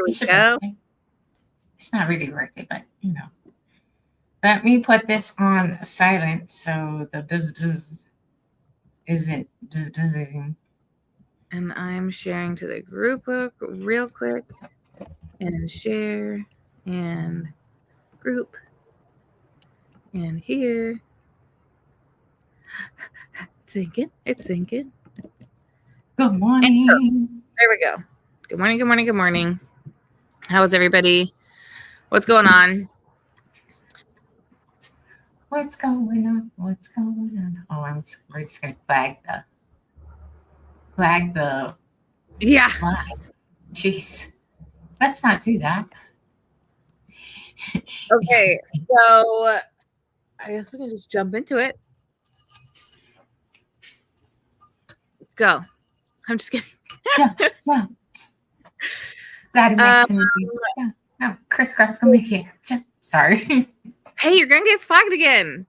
we go. It's not really worth it, but Let me put this on silent so the buzz isn't buzzing. And I'm sharing to the group real quick. And share. And group. And here. It's thinking. Good morning. There we go. Good morning, good morning, good morning. How is everybody? What's going on? What's going on? What's going on? Oh, we're just gonna flag the Yeah. flag. Jeez. Let's not do that. Okay, so I guess we can just jump into it. Go. I'm just kidding. Jump. Gotta make jump. No, crisscross gonna make you jump. Sorry. Hey, you're gonna get flagged again.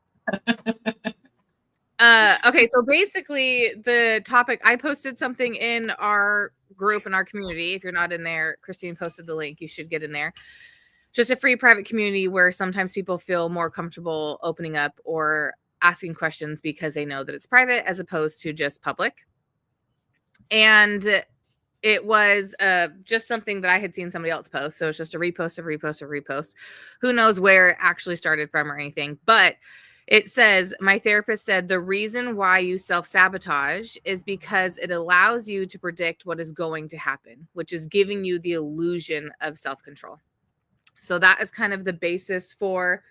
Okay, so basically the topic, I posted something in our group, in our community. If you're not in there, Christine posted the link. You should get in there. Just a free private community where sometimes people feel more comfortable opening up or asking questions because they know that it's private as opposed to just public. And it was just something that I had seen somebody else post. So it's just a repost. Who knows where it actually started from or anything. But it says, my therapist said, the reason why you self-sabotage is because it allows you to predict what is going to happen, which is giving you the illusion of self-control. So that is kind of the basis for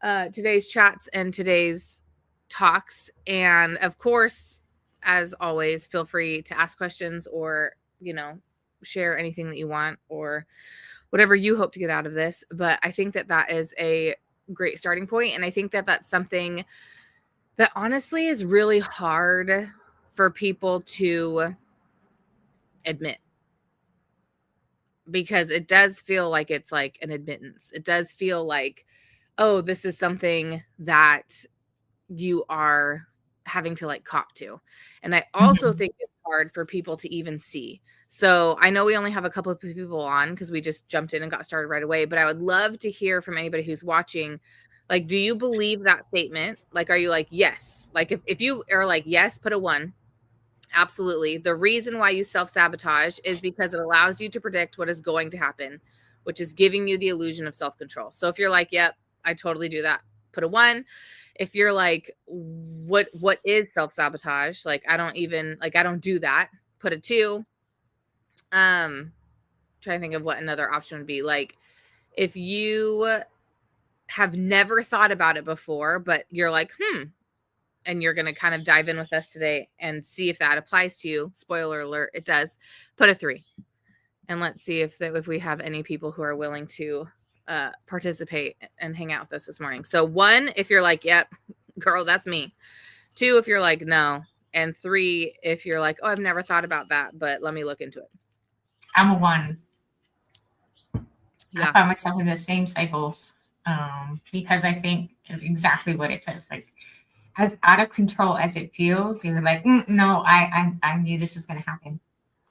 today's chats and today's talks. And of course, as always, feel free to ask questions or, share anything that you want or whatever you hope to get out of this. But I think that that is a great starting point. And I think that that's something that honestly is really hard for people to admit, because it does feel like it's like an admittance. It does feel like, oh, this is something that you are having to like cop to. And I also think it's hard for people to even see. So I know we only have a couple of people on because we just jumped in and got started right away, but I would love to hear from anybody who's watching. Like, do you believe that statement? Like, are you like, yes? Like, if you are like, yes, put a 1. Absolutely. The reason why you self-sabotage is because it allows you to predict what is going to happen, which is giving you the illusion of self-control. So if you're like, yep, I totally do that, put a 1. If you're like, what is self-sabotage? Like, I don't do that, put a 2. Trying to think of what another option would be. Like, if you have never thought about it before, but you're like, and you're going to kind of dive in with us today and see if that applies to you. Spoiler alert, it does. Put a 3. And let's see if we have any people who are willing to participate and hang out with us this morning. So 1, if you're like, yep, girl, that's me. 2, if you're like, no. And 3, if you're like, oh, I've never thought about that, but let me look into it. I'm a 1. Yeah. I find myself in the same cycles because I think exactly what it says. Like, as out of control as it feels, you're like, no, I knew this was going to happen.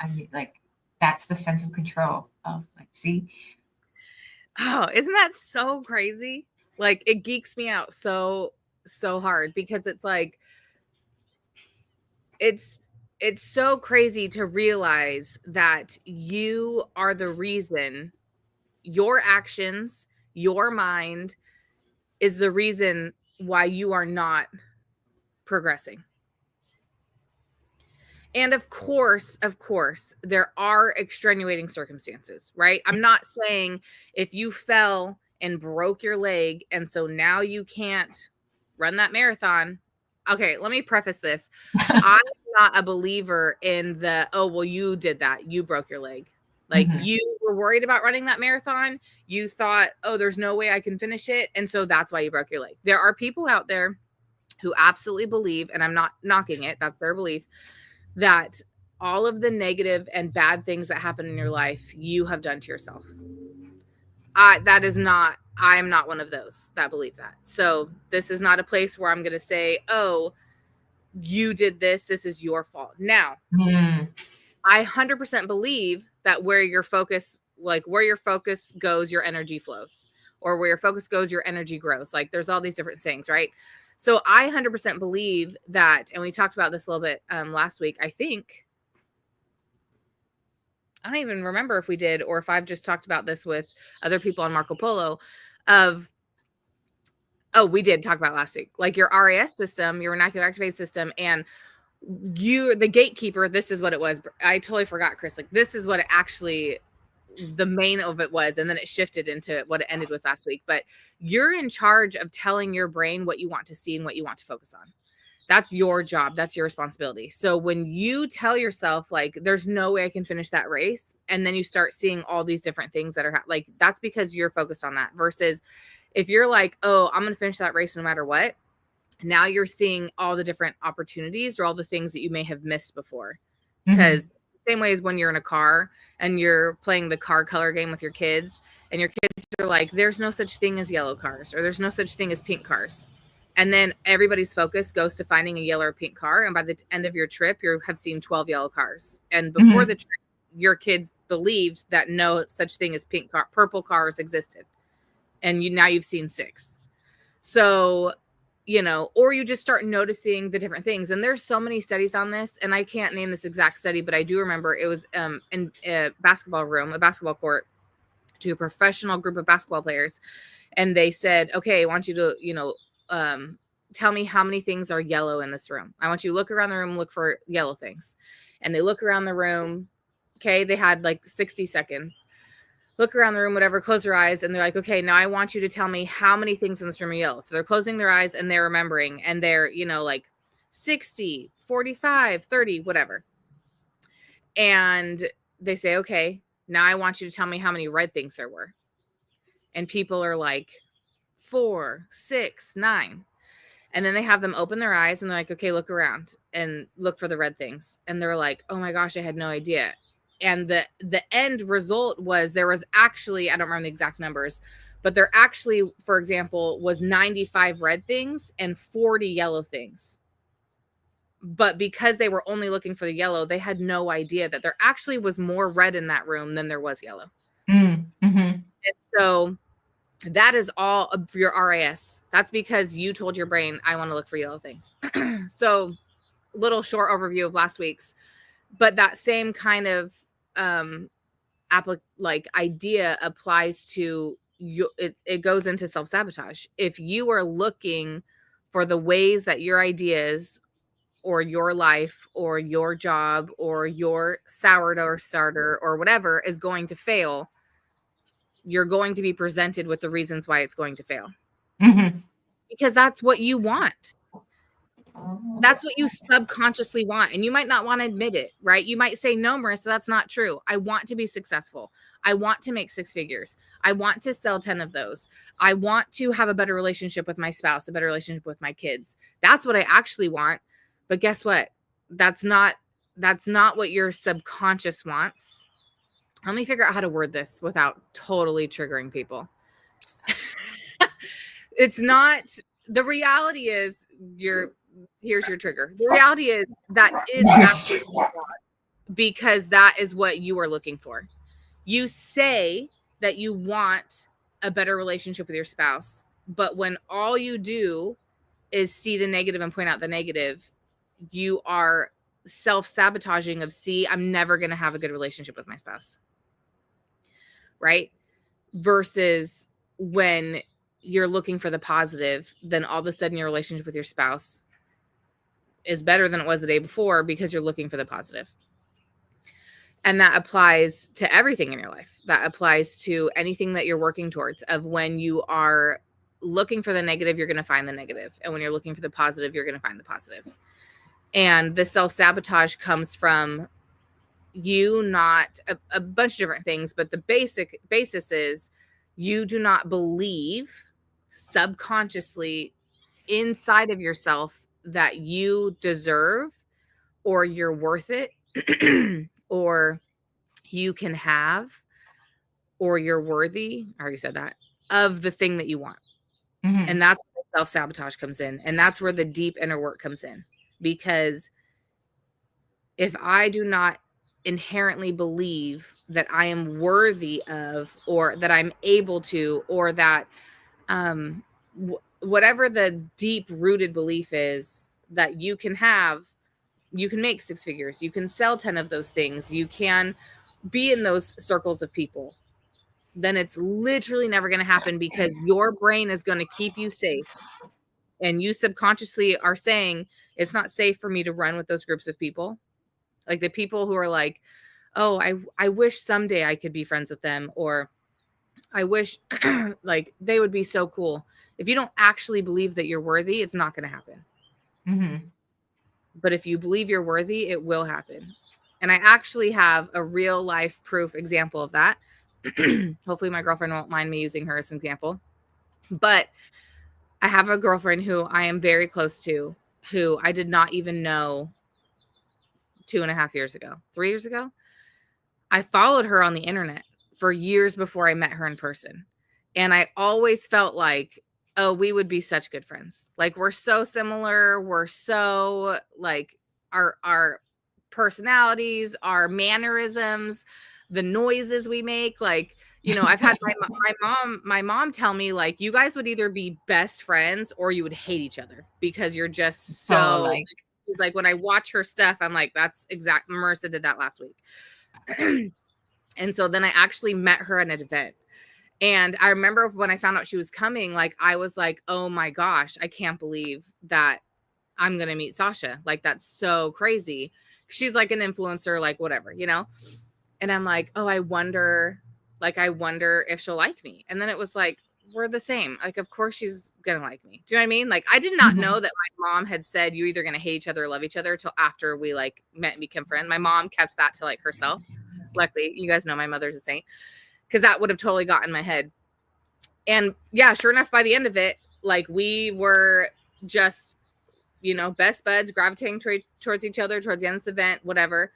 I knew, like, that's the sense of control of, like, see. Oh, isn't that so crazy? Like, it geeks me out so hard because it's like, it's so crazy to realize that you are the reason. Your actions, your mind is the reason why you are not progressing. And of course, there are extenuating circumstances, right? I'm not saying if you fell and broke your leg and so now you can't run that marathon. Okay, let me preface this. I'm not a believer in the, oh, well, you did that. You broke your leg. Like, you were worried about running that marathon. You thought, oh, there's no way I can finish it. And so that's why you broke your leg. There are people out there who absolutely believe, and I'm not knocking it, that's their belief, that all of the negative and bad things that happen in your life, you have done to yourself. I am not one of those that believe that. So this is not a place where I'm going to say, oh, you did this is your fault. Now, I 100% believe that where your focus like where your focus goes, your energy flows, or where your focus goes, your energy grows. Like there's all these different things, right? So I 100% believe that, and we talked about this a little bit last week. I don't even remember if we did or if I've just talked about this with other people on Marco Polo of, oh, we did talk about last week, like your RAS system, your reticular activated system, and the gatekeeper. This is what it was. I totally forgot, Chris. Like this is what it actually, the main of it was, and then it shifted into what it ended with last week. But you're in charge of telling your brain what you want to see and what you want to focus on. That's your job. That's your responsibility. So when you tell yourself like there's no way I can finish that race, and then you start seeing all these different things that are like, that's because you're focused on that. Versus if you're like, oh, I'm going to finish that race no matter what, now you're seeing all the different opportunities or all the things that you may have missed before. Because same way as when you're in a car and you're playing the car color game with your kids, and your kids are like, there's no such thing as yellow cars, or there's no such thing as pink cars. And then everybody's focus goes to finding a yellow or pink car. And by the end of your trip, you have seen 12 yellow cars. And before the trip, your kids believed that no such thing as purple cars existed. And now you've seen 6. So, or you just start noticing the different things. And there's so many studies on this, and I can't name this exact study, but I do remember it was in a basketball court, to a professional group of basketball players. And they said, okay, I want you to, tell me how many things are yellow in this room. I want you to look around the room, look for yellow things. And they look around the room. Okay. They had like 60 seconds. Look around the room, whatever, close your eyes. And they're like, okay, now I want you to tell me how many things in this room are yellow. So they're closing their eyes and they're remembering, and they're, like 60, 45, 30, whatever. And they say, okay, now I want you to tell me how many red things there were. And people are like 4, 6, 9. And then they have them open their eyes and they're like, okay, look around and look for the red things. And they're like, oh my gosh, I had no idea. And the end result was there was actually, I don't remember the exact numbers, but there actually, for example, was 95 red things and 40 yellow things. But because they were only looking for the yellow, they had no idea that there actually was more red in that room than there was yellow. And so that is all of your RAS. That's because you told your brain, I want to look for yellow things. So little short overview of last week's, but that same kind of idea applies to you. It goes into self-sabotage. If you are looking for the ways that your ideas or your life or your job or your sourdough starter or whatever is going to fail, you're going to be presented with the reasons why it's going to fail. Because that's what you want. That's what you subconsciously want. And you might not want to admit it, right? You might say, no, Marissa, that's not true. I want to be successful. I want to make 6 figures. I want to sell 10 of those. I want to have a better relationship with my spouse, a better relationship with my kids. That's what I actually want. But guess what? That's not what your subconscious wants. Let me figure out how to word this without totally triggering people. It's not, the reality is here's your trigger. The reality is that is absolutely wrong, because that is what you are looking for. You say that you want a better relationship with your spouse, but when all you do is see the negative and point out the negative, you are self-sabotaging of, see, I'm never going to have a good relationship with my spouse. Right? Versus when you're looking for the positive, then all of a sudden your relationship with your spouse is better than it was the day before because you're looking for the positive. And that applies to everything in your life. That applies to anything that you're working towards. Of when you are looking for the negative, you're going to find the negative. And when you're looking for the positive, you're going to find the positive. And the self-sabotage comes from you not a bunch of different things, but the basis is you do not believe subconsciously inside of yourself that you deserve or you're worth it or you can have or you're worthy, I already said that, of the thing that you want. And that's where self-sabotage comes in. And that's where the deep inner work comes in. Because if I do not inherently believe that I am worthy of, or that I'm able to, or that whatever the deep rooted belief is that you can have, you can make 6 figures, you can sell 10 of those things, you can be in those circles of people, then it's literally never going to happen, because your brain is going to keep you safe. And you subconsciously are saying, it's not safe for me to run with those groups of people. Like the people who are like, oh, I wish someday I could be friends with them, or I wish like they would be so cool. If you don't actually believe that you're worthy, it's not going to happen. Mm-hmm. But if you believe you're worthy, it will happen. And I actually have a real life proof example of that. Hopefully my girlfriend won't mind me using her as an example. But I have a girlfriend who I am very close to, who I did not even know 2.5 years ago, 3 years ago. I followed her on the internet for years before I met her in person. And I always felt like, oh, we would be such good friends. Like we're so similar. We're so like our personalities, our mannerisms, the noises we make. Like, you know, I've had my mom tell me, like, you guys would either be best friends or you would hate each other, because you're just So so, like, she's like, when I watch her stuff, I'm like, that's exact. Marissa did that last week. And so then I actually met her at an event. And I remember when I found out she was coming, like, I was like, oh my gosh, I can't believe that I'm going to meet Sasha. Like, that's so crazy. She's like an influencer, like whatever, you know? And I'm like, oh, I wonder if she'll like me. And then it was like, we're the same. Like, of course she's going to like me. Do you know what I mean? Like, I did not mm-hmm. know that my mom had said you're either going to hate each other or love each other till after we like met and became friends. My mom kept that to like herself. Luckily, you guys know my mother's a saint, because that would have totally got in my head. And yeah, sure enough, by the end of it, like we were just, you know, best buds, gravitating towards each other towards the end of this event, whatever.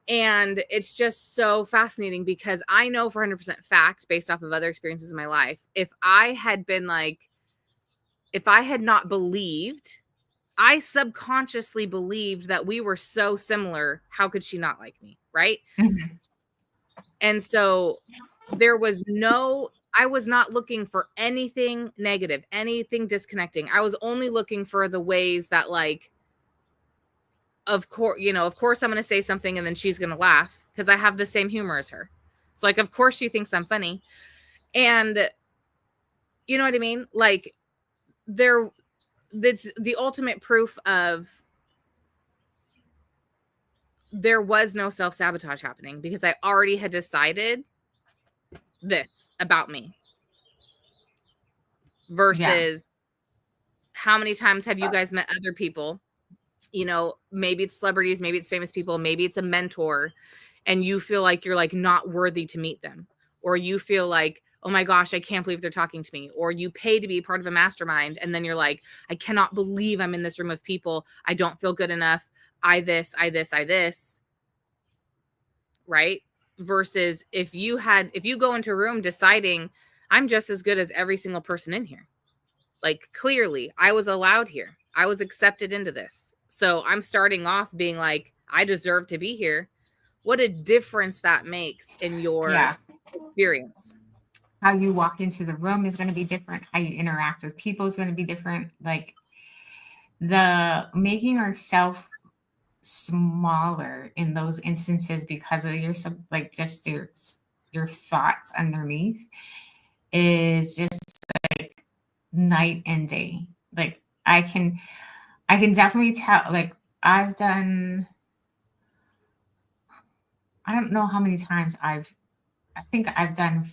And it's just so fascinating, because I know for 100% fact, based off of other experiences in my life, if I had not believed, I subconsciously believed that we were so similar, how could she not like me? Right. Mm-hmm. And so I was not looking for anything negative, anything disconnecting. I was only looking for the ways that, like, of course I'm going to say something and then she's going to laugh, because I have the same humor as her. So like, of course she thinks I'm funny. And you know what I mean? Like that's the ultimate proof of there was no self-sabotage happening, because I already had decided this about me. Yeah. Versus, how many times have you guys met other people, you know, maybe it's celebrities, maybe it's famous people, maybe it's a mentor, and you feel like you're like not worthy to meet them, or you feel like, oh my gosh, I can't believe they're talking to me, or you pay to be part of a mastermind and then you're like, I cannot believe I'm in this room of people, I don't feel good enough, I this, right? Versus if you go into a room deciding, I'm just as good as every single person in here. Like, clearly, I was allowed here. I was accepted into this. So I'm starting off being like, I deserve to be here. What a difference that makes in your Yeah. experience. How you walk into the room is going to be different. How you interact with people is going to be different. Like the making ourselves smaller in those instances because of your like just your thoughts underneath is just like night and day. Like I can definitely tell. Like I've done, I don't know how many times I think I've done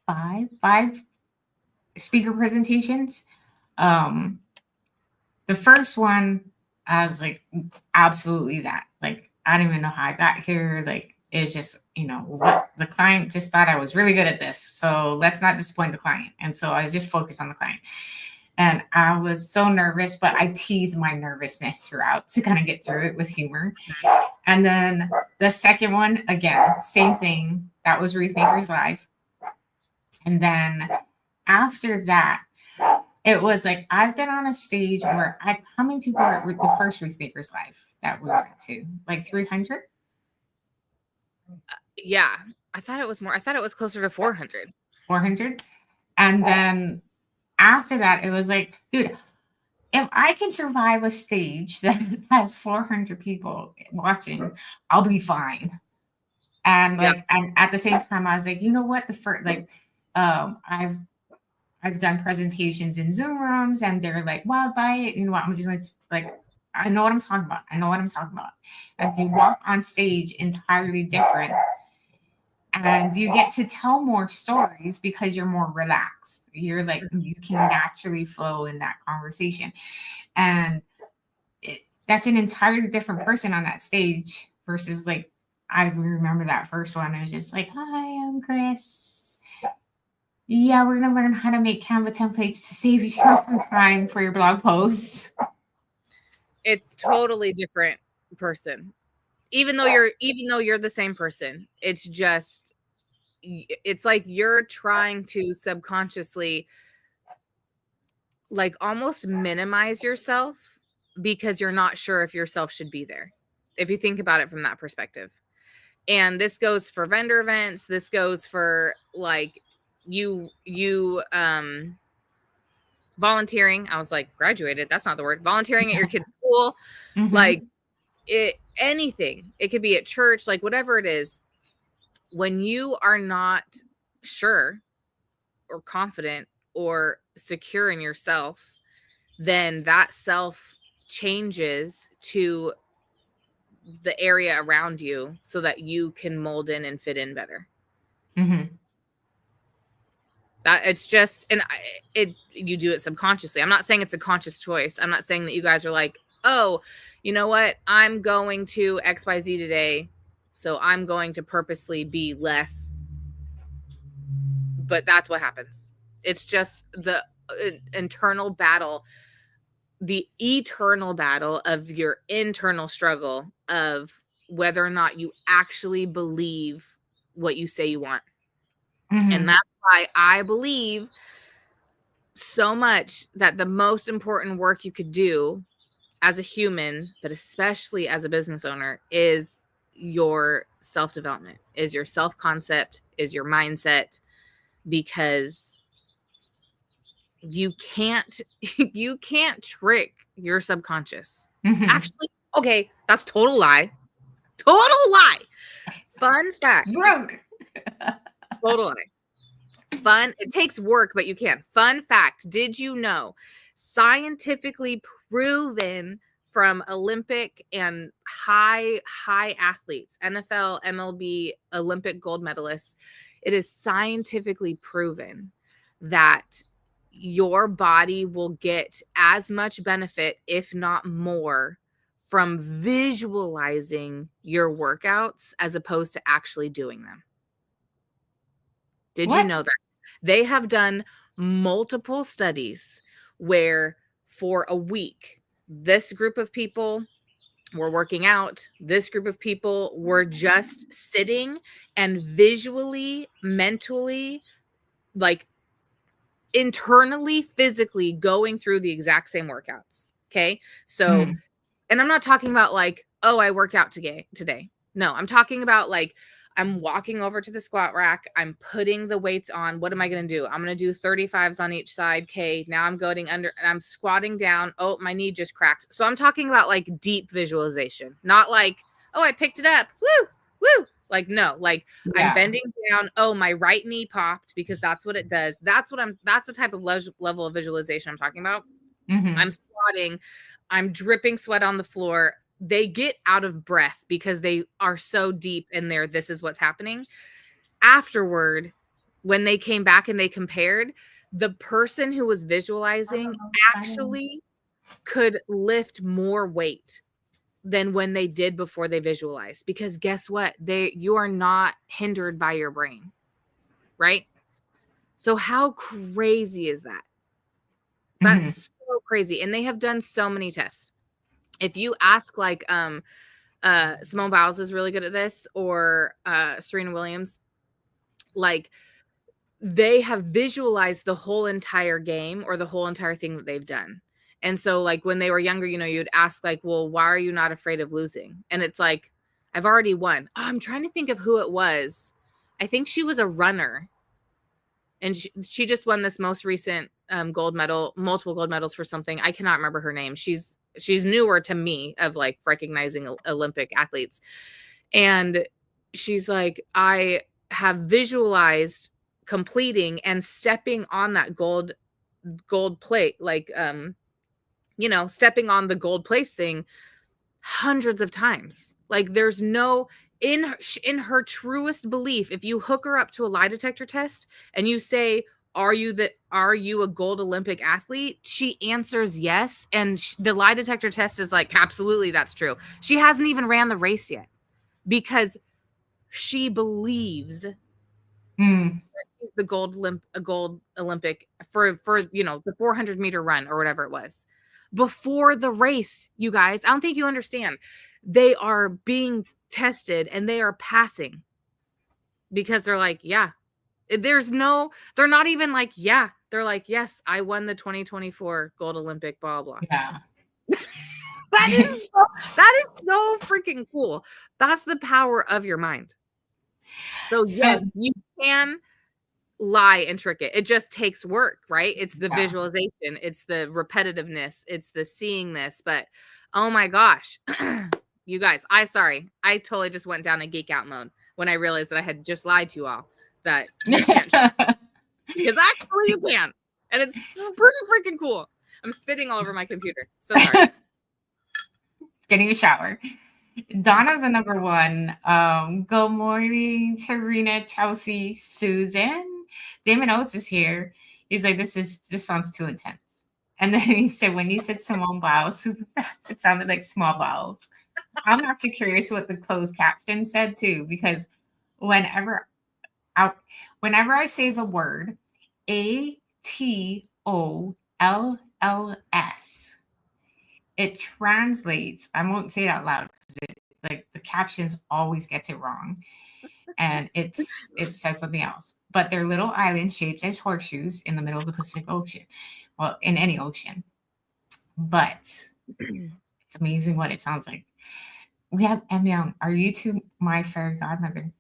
five speaker presentations. Um, the first one, I was like, absolutely that. Like, I don't even know how I got here. Like, it's just, what the client just thought I was really good at this. So let's not disappoint the client. And so I just focused on the client. And I was so nervous, but I teased my nervousness throughout to kind of get through it with humor. And then the second one, again, same thing. That was Ruth Maker's Live. And then after that, it was like I've been on a stage where how many people were at the first Ruth Baker's Live that we went to? Like 300? Yeah. I thought it was more. I thought it was closer to 400. 400? And then after that, it was like, dude, if I can survive a stage that has 400 people watching, I'll be fine. And Yeah. like, and at the same time, I was like, you know what? The first, like, I've done presentations in Zoom rooms, and they're like, "Wow, buy it." You know what? I'm just like, I know what I'm talking about. I know what I'm talking about. And you walk on stage entirely different, and you get to tell more stories because you're more relaxed. You're like, you can naturally flow in that conversation, and that's an entirely different person on that stage versus like I remember that first one. I was just like, "Hi, I'm Chris. Yeah, we're gonna learn how to make Canva templates to save you some time for your blog posts." It's totally different person. Even though you're the same person. It's just it's like you're trying to subconsciously like almost minimize yourself because you're not sure if yourself should be there. If you think about it from that perspective. And this goes for vendor events, this goes for like you volunteering. I was like graduated, that's not the word. Volunteering at your kid's school, like Mm-hmm. anything. It could be at church, like whatever it is. When you are not sure or confident or secure in yourself, then that self changes to the area around you so that you can mold in and fit in better. Mm-hmm. That it's just, and it you do it subconsciously. I'm not saying it's a conscious choice. I'm not saying that you guys are like, oh, you know what, I'm going to XYZ today, so I'm going to purposely be less. But that's what happens. It's just the internal battle, the eternal battle of your internal struggle of whether or not you actually believe what you say you want. And Mm-hmm. that's why I believe so much that the most important work you could do as a human, but especially as a business owner, is your self development, is your self concept, is your mindset, because you can't you can't trick your subconscious. Mm-hmm. Actually, okay, that's total lie. Total lie. Fun fact. Broke. Total lie. Fun, it takes work, but you can. Fun fact, did you know, scientifically proven from Olympic and high athletes, NFL, MLB, Olympic gold medalists, it is scientifically proven that your body will get as much benefit, if not more, from visualizing your workouts as opposed to actually doing them. Did you What? know that? They have done multiple studies where for a week, this group of people were working out, this group of people were just sitting and visually, mentally, like internally, physically going through the exact same workouts. Okay. So, Mm. and I'm not talking about like, oh, I worked out today. No, I'm talking about like I'm walking over to the squat rack, I'm putting the weights on. What am I going to do? I'm going to do 35s on each side. Okay, now I'm going under and I'm squatting down. Oh, my knee just cracked. So I'm talking about like deep visualization, not like, oh, I picked it up. Woo, woo. Like, no, like I'm Yeah. bending down. Oh, my right knee popped because that's what it does. That's the type of level of visualization I'm talking about. Mm-hmm. I'm squatting, I'm dripping sweat on the floor. They get out of breath because they are so deep in there. This is what's happening. Afterward, when they came back and they compared, the person who was visualizing actually could lift more weight than when they did before they visualized, because guess what? You are not hindered by your brain, right? So how crazy is that? Mm-hmm. That's so crazy. And they have done so many tests. If you ask like Simone Biles is really good at this, or Serena Williams, like they have visualized the whole entire game or the whole entire thing that they've done. And so like when they were younger, you know, you'd ask like, well, why are you not afraid of losing? And it's like, I've already won. Oh, I'm trying to think of who it was. I think she was a runner, and she just won this most recent gold medal, multiple gold medals for something. I cannot remember her name. She's newer to me of like recognizing Olympic athletes. And she's like, I have visualized completing and stepping on that gold plate, like you know, stepping on the gold place thing hundreds of times. Like there's no, in her truest belief, if you hook her up to a lie detector test and you say, are you a gold Olympic athlete? She answers yes, and the lie detector test is like, absolutely, that's true. She hasn't even ran the race yet because she believes Mm. she's the gold Olympic for you know, the 400-meter run or whatever it was. Before the race, you guys, I don't think you understand. They are being tested and they are passing because they're like, yeah. They're not even like, yeah. They're like, yes, I won the 2024 gold Olympic, blah blah. Yeah. That is so freaking cool. That's the power of your mind. So So yes, you can lie and trick it. It just takes work, right? It's the yeah. visualization, it's the repetitiveness, it's the seeing this. But oh my gosh, you guys, I totally just went down a geek out mode when I realized that I had just lied to you all that you can't, because actually you can, and it's pretty freaking cool. I'm spitting all over my computer. So sorry. Getting a shower. Donna's a number one. Good morning, Tarina, Chelsea, Susan. Damon Oates is here. He's like, this sounds too intense. And then he said, when you said Simone Biles super fast, it sounded like small bowels. I'm actually curious what the closed caption said too, because whenever whenever I say the word ATOLLS, it translates. I won't say it out loud because like the captions always gets it wrong, and it says something else. But they're little island shaped as horseshoes in the middle of the Pacific Ocean, well, in any ocean. But it's amazing what it sounds like. We have M Young. Are you two my fairy godmother?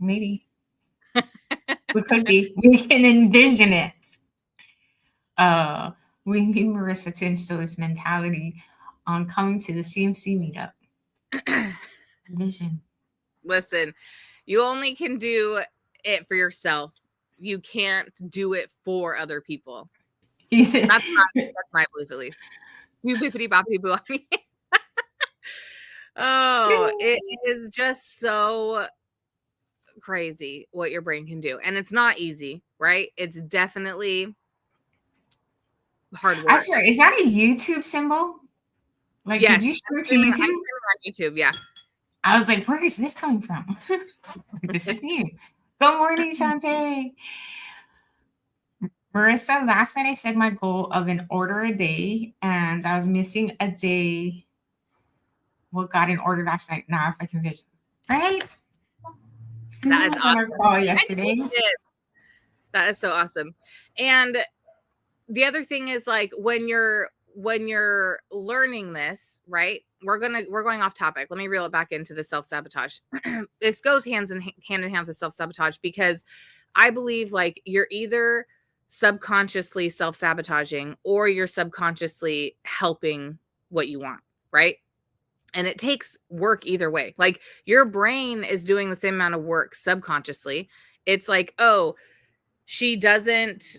Maybe we could be. We can envision it. Uh, we need Marissa to instill this mentality on coming to the CMC meetup. Vision. Listen, you only can do it for yourself. You can't do it for other people. He said, That's my belief, at least. You bippity boppity boo. Oh, it is just so crazy what your brain can do. And it's not easy, right? It's definitely hard work. I swear, is that a YouTube symbol? Like, yes, did you share to I'm YouTube? streaming on YouTube, yeah. I was like, where is this coming from? This is new. Good morning, Shantae. Marissa, last night I said my goal of an order a day, and I was missing a day. What got in order last night? Now, if I can vision, right? That is on our awesome. call yesterday. That is so awesome. And the other thing is, like, when you're learning this, right? We're going off topic. Let me reel it back into the self-sabotage. This goes hand in hand with self-sabotage, because I believe like you're either subconsciously self-sabotaging or you're subconsciously helping what you want, right? And it takes work either way. Like your brain is doing the same amount of work subconsciously. It's like, oh, she doesn't,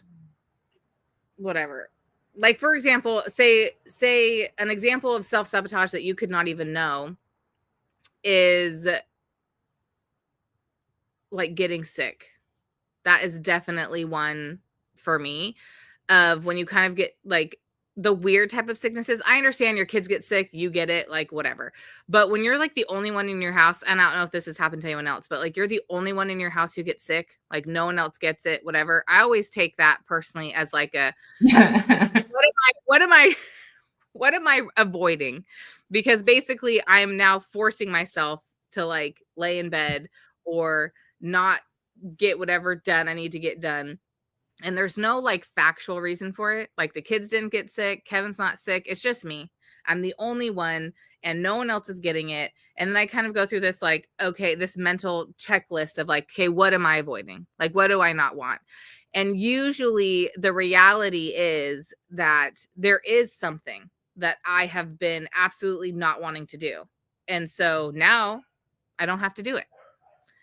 whatever. Like, for example, say an example of self-sabotage that you could not even know is like getting sick. That is definitely one for me, of when you kind of get like the weird type of sicknesses. I understand your kids get sick, you get it, like whatever. But when you're like the only one in your house, and I don't know if this has happened to anyone else, but like you're the only one in your house who gets sick, like no one else gets it, whatever. I always take that personally as like a what am I avoiding? Because basically I'm now forcing myself to like lay in bed or not get whatever done I need to get done. And there's no like factual reason for it. Like the kids didn't get sick. Kevin's not sick. It's just me. I'm the only one and no one else is getting it. And then I kind of go through this like, okay, this mental checklist of like, okay, what am I avoiding? Like, what do I not want? And usually the reality is that there is something that I have been absolutely not wanting to do. And so now I don't have to do it.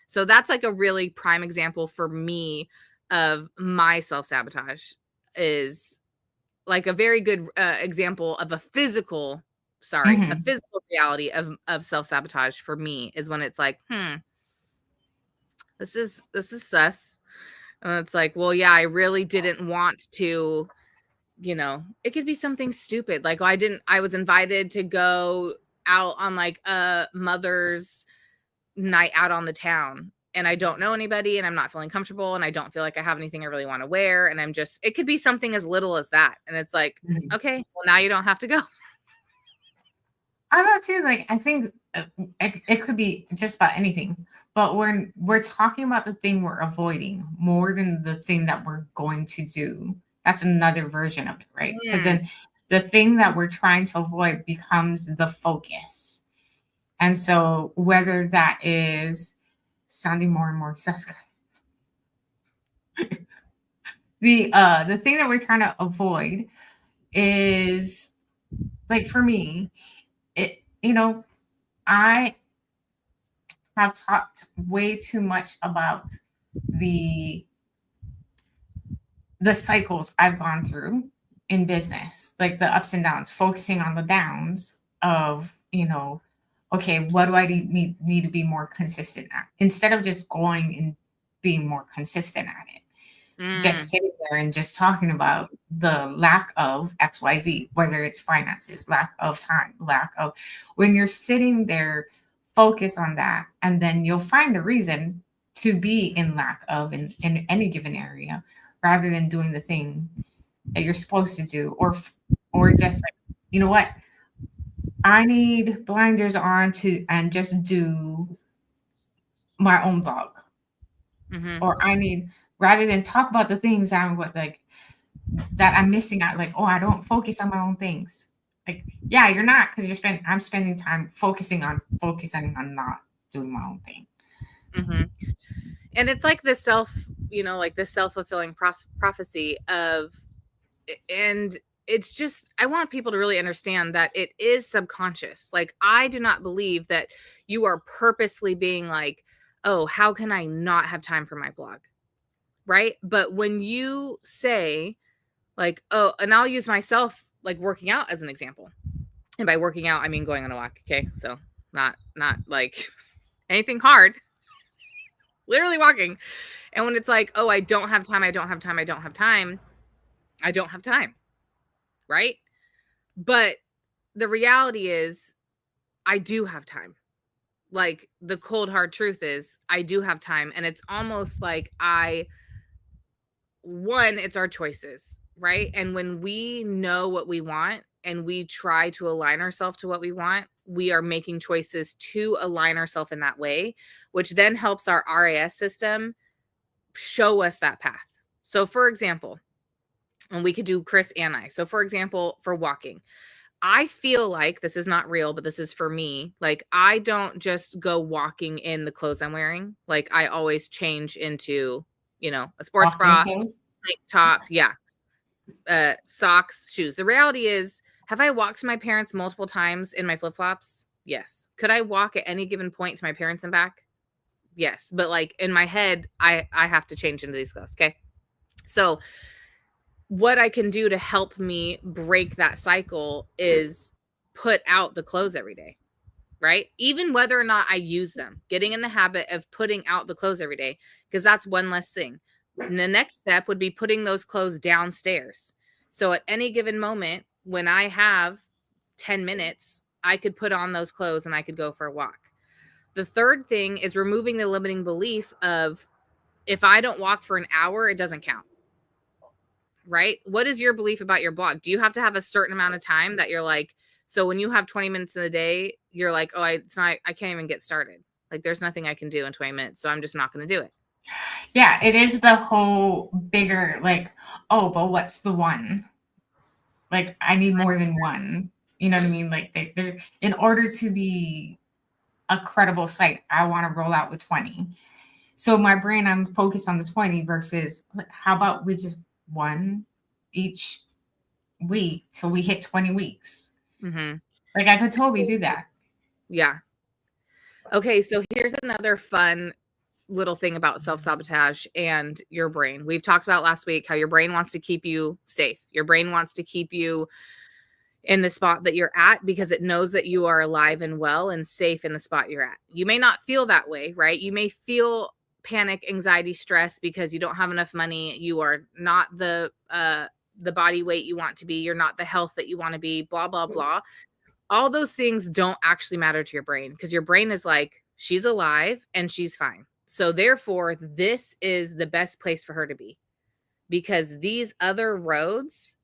So that's like a really prime example for me of my self-sabotage, is like a very good example of a physical Mhm. reality of self-sabotage for me, is when it's like, this is sus. And it's like, well, yeah, I really didn't want to, it could be something stupid. Like, I was invited to go out on like a mother's night out on the town, and I don't know anybody, and I'm not feeling comfortable, and I don't feel like I have anything I really want to wear, and it could be something as little as that, and it's like, Mhm. okay, well, now you don't have to go. I know too. Like I think it could be just about anything, but when we're talking about the thing we're avoiding more than the thing that we're going to do, that's another version of it, right? Because Mm, then the thing that we're trying to avoid becomes the focus, and so whether that is sounding more and more sus, the thing that we're trying to avoid is like for me, I have talked way too much about the the cycles I've gone through in business, like the ups and downs, focusing on the downs of, okay, what do I need to be more consistent at? Instead of just going and being more consistent at it, just mm, sitting there and just talking about the lack of XYZ, whether it's finances, lack of time, lack of, when you're sitting there, focus on that. And then you'll find the reason to be in lack of in any given area rather than doing the thing that you're supposed to do, or just like, you know what, I need blinders on to and just do my own vlog, mm-hmm, or I need, rather than talk about the things that I'm what like that I'm missing out. Like, oh, I don't focus on my own things. Like, yeah, you're not, because I'm spending time focusing on not doing my own thing. mm-hmm. And it's like this like this self-fulfilling prophecy of, and it's just, I want people to really understand that it is subconscious. Like, I do not believe that you are purposely being like, oh, how can I not have time for my blog? Right? But when you say like, oh, and I'll use myself like working out as an example. And by working out, I mean going on a walk. Okay. So not like anything hard, literally walking. And when it's like, oh, I don't have time, I don't have time, I don't have time, I don't have time. Right? But the reality is, I do have time. Like, the cold hard truth is, I do have time. And it's almost like it's our choices, right? And when we know what we want and we try to align ourselves to what we want, we are making choices to align ourselves in that way, which then helps our RAS system show us that path. So, for example, and we could do Chris and I. So, for example, for walking, I feel like this is not real, but this is for me. Like, I don't just go walking in the clothes I'm wearing. Like, I always change into, a sports Walking bra, clothes. tank top. Yeah. Socks, shoes. The reality is, have I walked to my parents multiple times in my flip flops? Yes. Could I walk at any given point to my parents and back? Yes. But like in my head, I have to change into these clothes. Okay. So what I can do to help me break that cycle is put out the clothes every day, right? Even whether or not I use them, getting in the habit of putting out the clothes every day, because that's one less thing. And the next step would be putting those clothes downstairs. So at any given moment, when I have 10 minutes, I could put on those clothes and I could go for a walk. The third thing is removing the limiting belief of, if I don't walk for an hour, it doesn't count. Right? What is your belief about your blog? Do you have to have a certain amount of time that you're like, so when you have 20 minutes in the day, you're like, oh, I can't even get started. Like, there's nothing I can do in 20 minutes. So I'm just not going to do it. Yeah, it is the whole bigger, like, oh, but what's the one? Like, I need more than one. You know what I mean? Like, they're in order to be a credible site, I want to roll out with 20. So my brain, I'm focused on the 20 versus how about we just one each week till we hit 20 weeks? Mm-hmm. Like, I could totally do that. Yeah. Okay, so here's another fun little thing about self-sabotage and your brain. We've talked about last week how your brain wants to keep you safe. Your brain wants to keep you in the spot that you're at because it knows that you are alive and well and safe in the spot you're at. You may not feel that way, right? You may feel panic, anxiety, stress because you don't have enough money, you are not the body weight you want to be, you're not the health that you want to be, blah blah blah. All those things don't actually matter to your brain because your brain is like, she's alive and she's fine. So therefore, this is the best place for her to be because these other roads,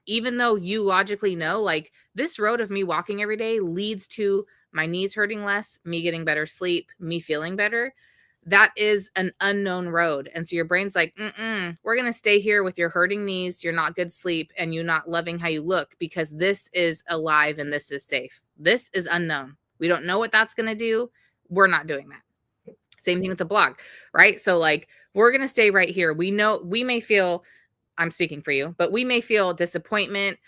even though you logically know, like this road of me walking every day leads to my knees hurting less, me getting better sleep, me feeling better, that is an unknown road. And so your brain's like, we're going to stay here with your hurting knees, your not good sleep, and you not loving how you look because this is alive and this is safe. This is unknown. We don't know what that's going to do. We're not doing that. Same thing with the blog, right? So like, we're going to stay right here. We know we may feel, I'm speaking for you, but we may feel disappointment,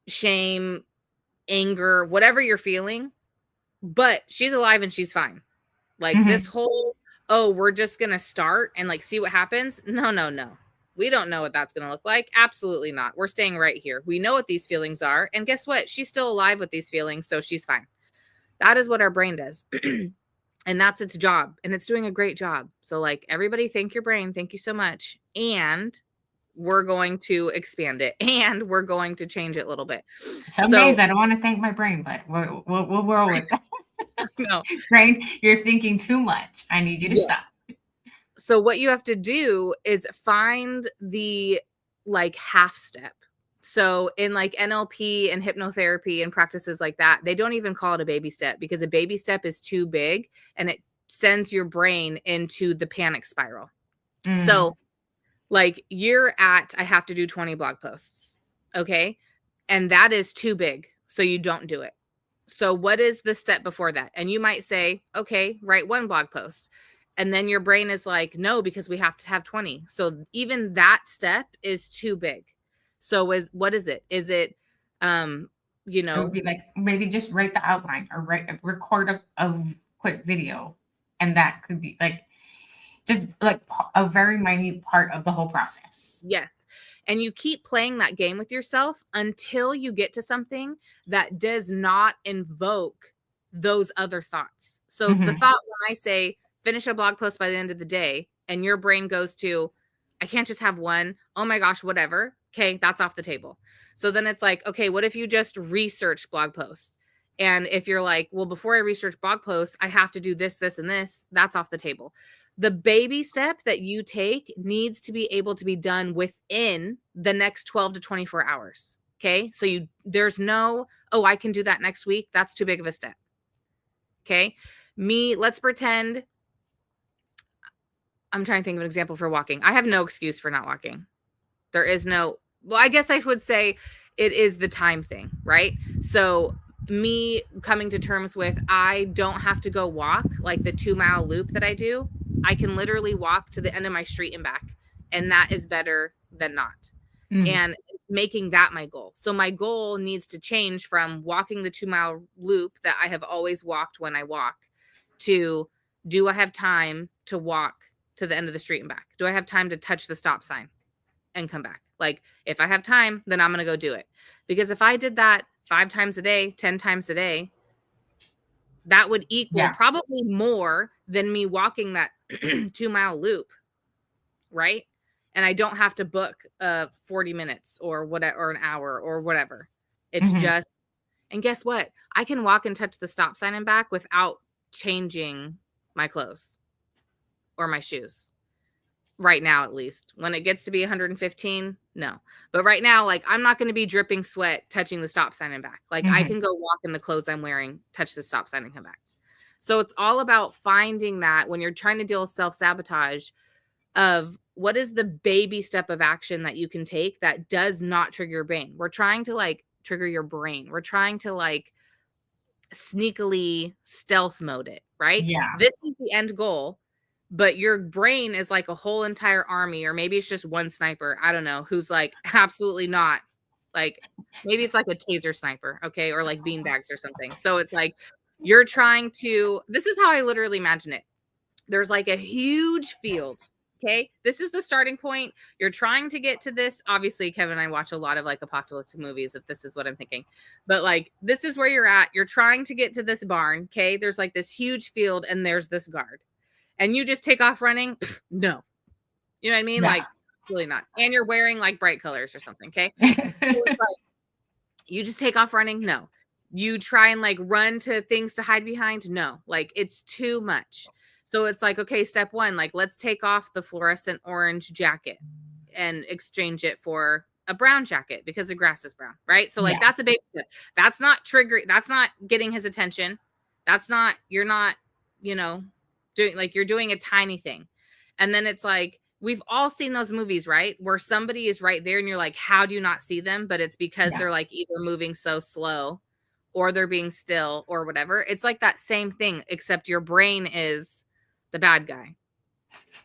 shame, anger, whatever you're feeling, but she's alive and she's fine. Like this Hmm. whole, oh, we're just going to start and like see what happens. No, no, no. We don't know what that's going to look like. Absolutely not. We're staying right here. We know what these feelings are. And guess what? She's still alive with these feelings. So she's fine. That is what our brain does. And that's its job. And it's doing a great job. So, like, everybody, thank your brain. Thank you so much. And we're going to expand it and we're going to change it a little bit. Some days So, I don't want to thank my brain, but we'll roll with that. no, Brain, you're thinking too much. I need you to yes. stop. So what you have to do is find the like half step. So in like NLP and hypnotherapy and practices like that, they don't even call it a baby step because a baby step is too big and it sends your brain into the panic spiral. Mm, So like you're at, I have to do 20 blog posts. Okay. And that is too big. So you don't do it. So what is the step before that? And you might say, okay, write one blog post. And then your brain is like, no, because we have to have 20. So even that step is too big. So what is it? Is it, um, you it would know, be like maybe just write the outline or record a quick video, and that could be like just like a very minute part of the whole process. yes. And you keep playing that game with yourself until you get to something that does not invoke those other thoughts. So the Hmm. thought when I say finish a blog post by the end of the day, and your brain goes to, I can't just have one. Oh my gosh, whatever. Okay, that's off the table. So then it's like, okay, what if you just research blog posts? And if you're like, well, before I research blog posts, I have to do this, this, and this, that's off the table. The baby step that you take needs to be able to be done within the next 12 to 24 hours. Okay. So there's no, oh, I can do that next week. That's too big of a step. Okay. Let's pretend I'm trying to think of an example for walking. I have no excuse for not walking. There is no, well, I guess I would say it is the time thing, right? So me coming to terms with I don't have to go walk like the 2 mile loop that I do. I can literally walk to the end of my street and back. And that is better than not. Mm, And making that my goal. So my goal needs to change from walking the 2 mile loop that I have always walked when I walk to, do I have time to walk to the end of the street and back? Do I have time to touch the stop sign and come back? Like, if I have time, then I'm going to go do it. Because if I did that 5 times a day, 10 times a day, that would equal yeah. probably more than me walking that 2 mile loop, right? And I don't have to book 40 minutes or whatever, or an hour or whatever. It's Hmm. just, and guess what? I can walk and touch the stop sign and back without changing my clothes or my shoes. Right now, at least. When it gets to be 115, no. But right now, like, I'm not going to be dripping sweat touching the stop sign and back. Like, I Hmm. can go walk in the clothes I'm wearing, touch the stop sign and come back. So it's all about finding that when you're trying to deal with self-sabotage of what is the baby step of action that you can take that does not trigger your brain. We're trying to like trigger your brain. We're trying to like sneakily stealth mode it, right? Yeah. This is the end goal, but your brain is like a whole entire army, or maybe it's just one sniper, I don't know, who's like absolutely not like, maybe it's like a taser sniper, okay, or like beanbags or something. So it's like you're trying to, this is how I literally imagine it. There's like a huge field. Okay. This is the starting point. You're trying to get to this. Obviously, Kevin and I watch a lot of like apocalyptic movies, if this is what I'm thinking. But like, this is where you're at. You're trying to get to this barn. Okay. There's like this huge field and there's this guard. And you just take off running. No. You know what I mean? Yeah. Like, really not. And you're wearing like bright colors or something. Okay. So it's like, you just take off running. No. You try and like run to things to hide behind. No. Like, it's too much. So it's like, okay, step one, like, let's take off the fluorescent orange jacket and exchange it for a brown jacket because the grass is brown, right? So like, Yeah. that's a baby step. That's not triggering, that's not getting his attention. That's not, you're not, you know, doing like, you're doing a tiny thing. And then it's like, we've all seen those movies, right? Where somebody is right there and you're like, how do you not see them? But it's because Yeah. they're like either moving so slow or they're being still or whatever. It's like that same thing, except your brain is the bad guy.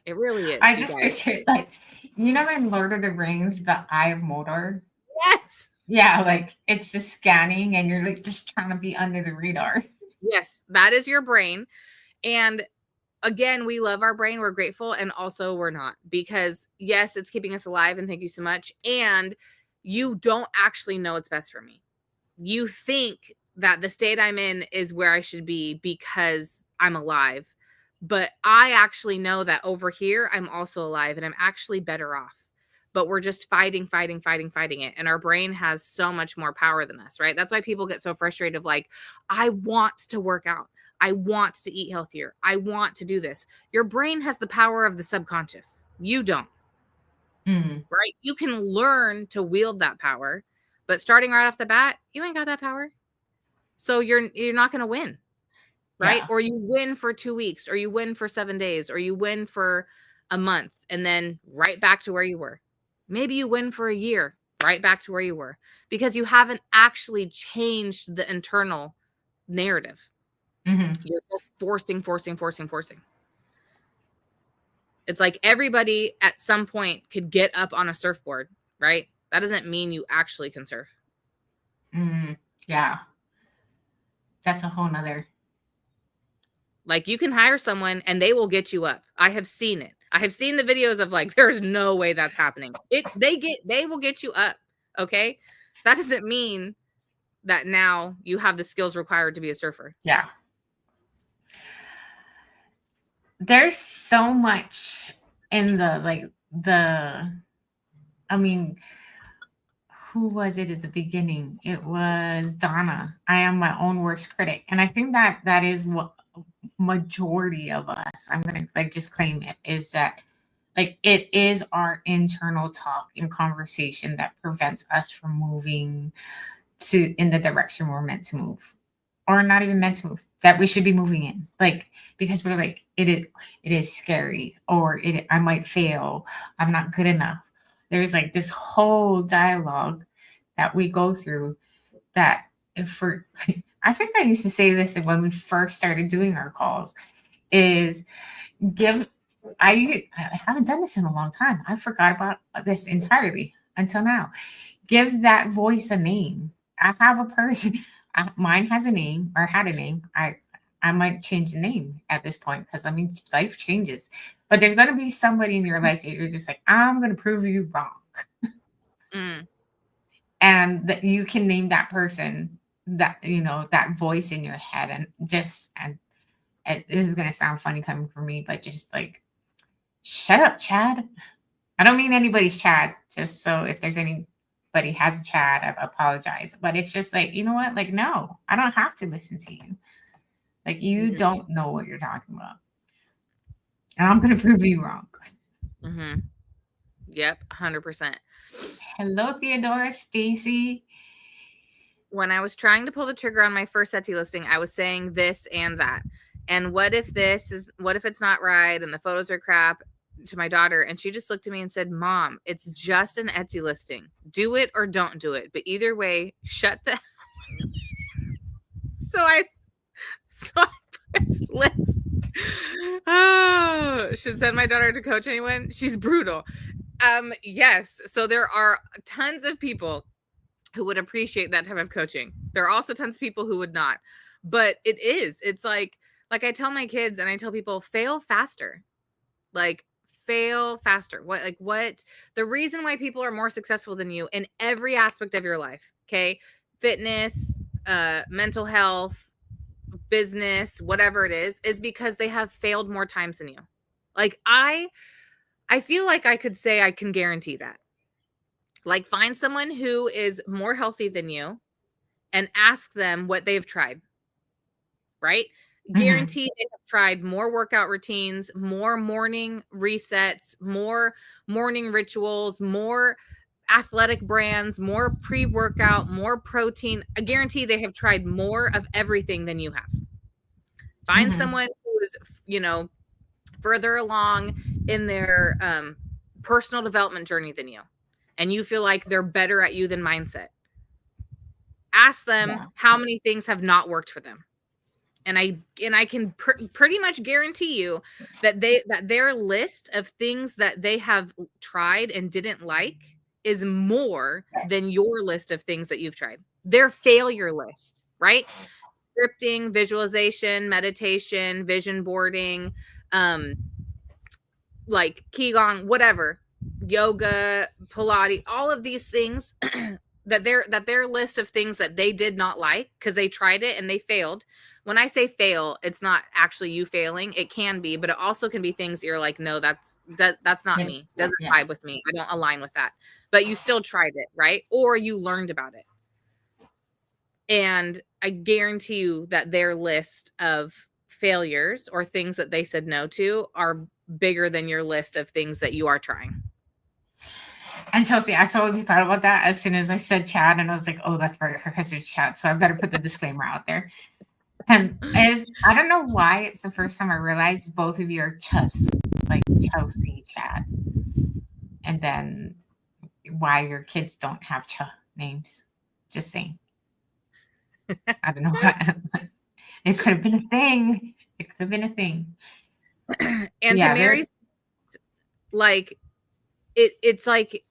It really is, I you just guys. pictured like, you know, in Lord of the Rings, the Eye of Mordor. Yes. Yeah, like it's just scanning, and you're like just trying to be under the radar. Yes, that is your brain. And again, we love our brain. We're grateful. And also, we're not, because yes, it's keeping us alive. And thank you so much. And you don't actually know what's best for me. You think that the state I'm in is where I should be because I'm alive. But I actually know that over here, I'm also alive and I'm actually better off. But we're just fighting it. And our brain has so much more power than us, right? That's why people get so frustrated of like, I want to work out. I want to eat healthier. I want to do this. Your brain has the power of the subconscious. You don't, Mm, right? You can learn to wield that power, but starting right off the bat, you ain't got that power. So you're not going to win, right? yeah. Or you win for 2 weeks, or you win for 7 days, or you win for a month and then right back to where you were. Maybe you win for a year, right back to where you were, because you haven't actually changed the internal narrative. Hmm. You're just forcing. It's like everybody at some point could get up on a surfboard, right? That doesn't mean you actually can surf. Mm, yeah. That's a whole nother. Like, you can hire someone and they will get you up. I have seen it. I have seen the videos of like, there's no way that's happening. They will get you up. Okay. That doesn't mean that now you have the skills required to be a surfer. Yeah. There's so much in the like the I mean, who was it at the beginning? It was Donna. I am my own worst critic. And I think that that is what majority of us, I'm gonna like just claim it, is that like it is our internal talk and conversation that prevents us from moving to in the direction we're meant to move, or not even meant to move, that we should be moving in, like because we're like it is scary, or it I might fail, I'm not good enough. There's like this whole dialogue that we go through that if for I think I used to say this when we first started doing our calls is give I haven't done this in a long time. I forgot about this entirely until now. Give that voice a name. I have a person. Mine has a name or had a name. I might change the name at this point because I mean life changes. But there's gonna be somebody in your life that you're just like, I'm gonna prove you wrong. Mm, And that you can name that person, that that voice in your head, and and this is gonna sound funny coming from me, but just like, shut up, Chad. I don't mean anybody's Chad, just so if there's anybody has a Chad, I apologize. But it's just like, you know what? Like, no, I don't have to listen to you. Like, you mhm, don't know what you're talking about. And I'm gonna prove you wrong. mhm. Yep, 100%. Hello, Theodora, Stacy. When I was trying to pull the trigger on my first Etsy listing, I was saying this and that. And what if it's not right and the photos are crap, to my daughter, and she just looked at me and said, Mom, it's just an Etsy listing. Do it or don't do it. But either way, shut the so I pressed list. Oh, should send my daughter to coach anyone. She's brutal. Yes. So there are tons of people who would appreciate that type of coaching. There are also tons of people who would not. But it's like I tell my kids and I tell people, fail faster. Like, fail faster. What the reason why people are more successful than you in every aspect of your life, okay? Fitness, mental health, business, whatever it is because they have failed more times than you. Like, I feel like I could say I can guarantee that. Like, find someone who is more healthy than you and ask them what they've tried, right? Guaranteed they have tried more workout routines, more morning resets, more morning rituals, more athletic brands, more pre-workout, more protein. I guarantee they have tried more of everything than you have. Find someone who is, further along in their personal development journey than you, and you feel like they're better at you than mindset. Ask them how many things have not worked for them. And I can pretty much guarantee you that their list of things that they have tried and didn't like is more than your list of things that you've tried. Their failure list, right? Scripting, visualization, meditation, vision boarding, like Qigong, whatever, yoga, Pilates, all of these things that their list of things that they did not like because they tried it and they failed. When I say fail, it's not actually you failing. It can be, but it also can be things you're like, no, that's not me. Doesn't vibe with me. I don't align with that. But you still tried it, right? Or you learned about it. And I guarantee you that their list of failures or things that they said no to are bigger than your list of things that you are trying. And Chelsea, I totally thought about that as soon as I said Chad, and I was like, oh, that's right, her husband's Chad. So I've got to put the disclaimer out there. And I don't know why it's the first time I realized both of you are Chus, like Chelsea, Chad. And then why your kids don't have Ch names. Just saying. I don't know why. It could have been a thing. It could have been a thing. And to Mary's, like, it's like,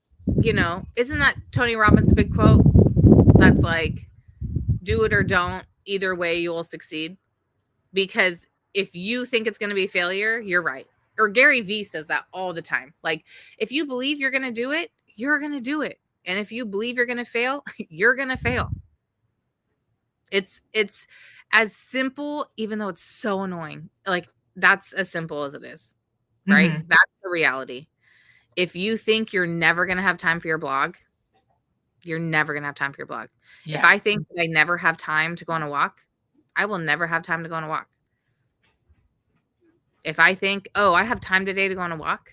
isn't that Tony Robbins' big quote? That's like, do it or don't. Either way, you will succeed. Because if you think it's going to be failure, you're right. Or Gary Vee says that all the time. Like, if you believe you're going to do it, you're going to do it. And if you believe you're going to fail, you're going to fail. It's as simple, even though it's so annoying. Like, that's as simple as it is, right? That's the reality. If you think you're never going to have time for your blog, you're never going to have time for your blog. Yeah. If I think that I never have time to go on a walk, I will never have time to go on a walk. If I think, oh, I have time today to go on a walk,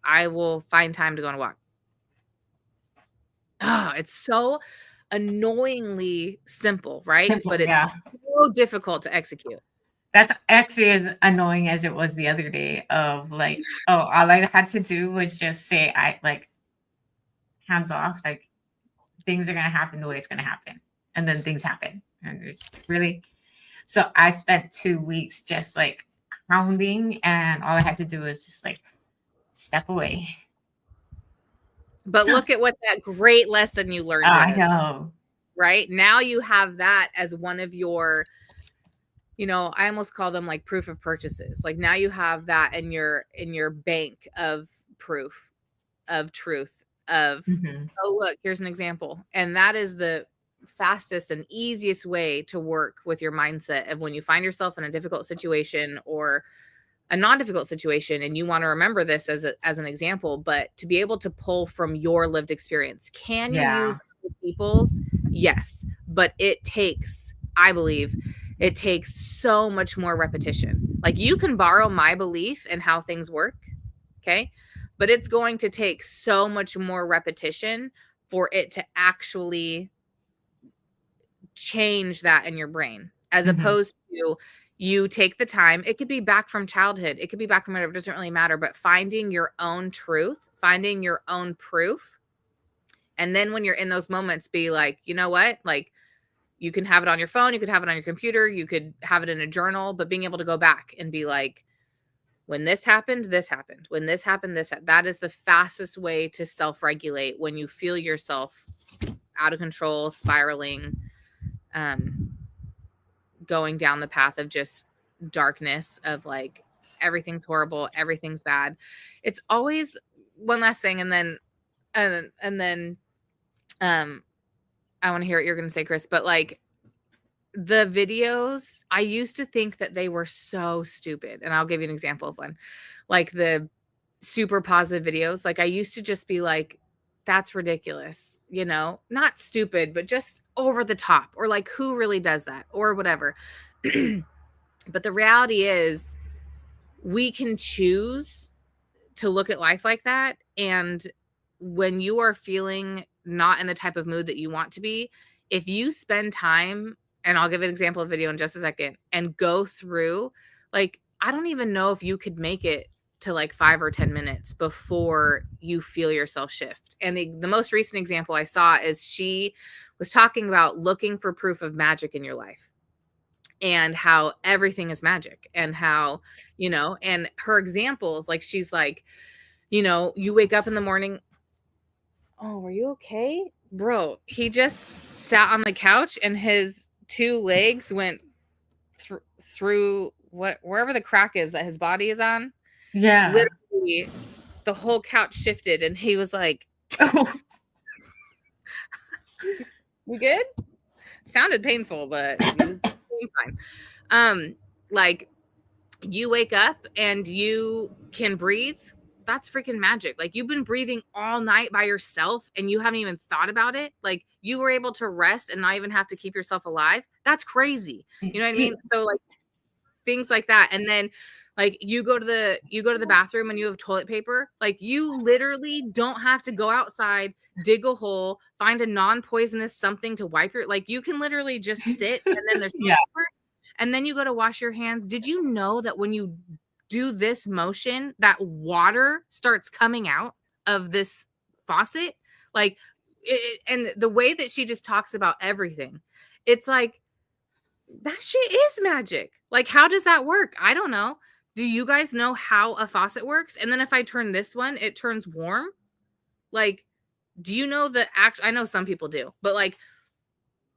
I will find time to go on a walk. Oh, it's so annoyingly simple, right? But it's so difficult to execute. That's actually as annoying as it was the other day of like, oh, all I had to do was just say, hands off, like, things are going to happen the way it's going to happen. And then things happen. And it's really, so I spent 2 weeks just like pounding, and all I had to do was just like step away. But look at what that great lesson you learned. I know. Right? Now you have that as one of your, I almost call them like proof of purchases. Like, now you have that in your bank of proof, of truth, of, oh, look, here's an example. And that is the fastest and easiest way to work with your mindset of when you find yourself in a difficult situation or a non-difficult situation, and you want to remember this as an example, but to be able to pull from your lived experience. Can you use other people's? Yes, but I believe it takes so much more repetition. Like, you can borrow my belief in how things work, okay? But it's going to take so much more repetition for it to actually change that in your brain, as opposed to You take the time. It could be back from childhood. It could be back from whatever. It doesn't really matter. But finding your own truth, finding your own proof. And then when you're in those moments, be like, you know what? Like, you can have it on your phone. You could have it on your computer. You could have it in a journal. But being able to go back and be like, when this happened, this happened. When this happened, this happened. That is the fastest way to self-regulate when you feel yourself out of control, spiraling, going down the path of just darkness of like everything's horrible, everything's bad. It's always one last thing, and then um I want to hear what you're going to say, Chris, but like the videos, I used to think that they were so stupid, and I'll give you an example of one. Like the super positive videos, like I used to just be like, that's ridiculous, you know, not stupid, but just over the top, or like, who really does that, or whatever. But the reality is, we can choose to look at life like that. And when you are feeling not in the type of mood that you want to be, if you spend time, and I'll give an example of video in just a second, and go through, like, I don't even know if you could make it to like 5 or 10 minutes before you feel yourself shift. And the most recent example I saw is she was talking about looking for proof of magic in your life, and how everything is magic, and how, you know, and her examples, like, she's like, you know, you wake up in the morning. Oh, are you okay? Bro, he just sat on the couch and his two legs went through wherever the crack is that his body is on. Yeah. Literally, the whole couch shifted, and he was like, "We good?" Sounded painful, but it was fine. Like, you wake up and you can breathe. That's freaking magic. Like, you've been breathing all night by yourself and you haven't even thought about it. Like, you were able to rest and not even have to keep yourself alive. That's crazy. You know what I mean? So like things like that. And then like you go to the bathroom and you have toilet paper. Like, you literally don't have to go outside, dig a hole, find a non-poisonous something to wipe your, like, you can literally just sit, and then there's Yeah. paper, and then you go to wash your hands. Did you know that when you do this motion, that water starts coming out of this faucet? Like, and the way that she just talks about everything, it's like, that shit is magic. Like, how does that work? I don't know. Do you guys know how a faucet works? And then if I turn this one, it turns warm. Like, do you know the act? I know some people do, but like,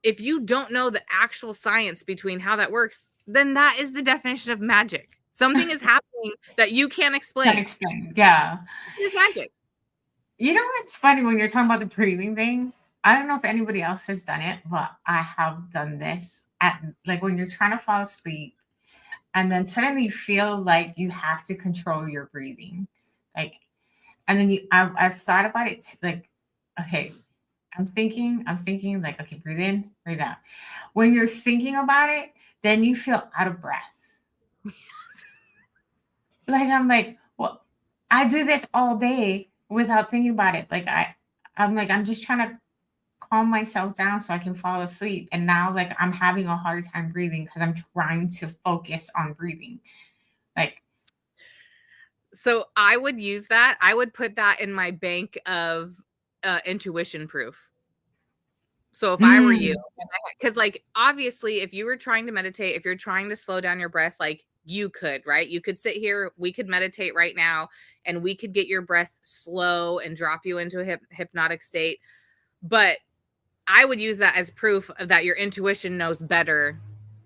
if you don't know the actual science between how that works, then that is the definition of magic. Something is happening that you can't Can't explain. explain. Yeah. It's magic. You know what's funny when you're talking about the breathing thing? I don't know if anybody else has done it, but I have done this at like when you're trying to fall asleep and then suddenly you feel like you have to control your breathing. Like, and then I've thought about it like, okay, I'm thinking like, okay, breathe in, breathe out. When you're thinking about it, then you feel out of breath. Like, I'm like, well, I do this all day without thinking about it. Like, I'm like, I'm just trying to calm myself down so I can fall asleep. And now, like, I'm having a hard time breathing because I'm trying to focus on breathing. Like, So I would use that. I would put that in my bank of intuition proof. So if I were you, mm, because like, obviously, if you were trying to meditate, if you're trying to slow down your breath, like, you could, right? You could sit here, we could meditate right now, and we could get your breath slow and drop you into a hypnotic state. But I would use that as proof of that your intuition knows better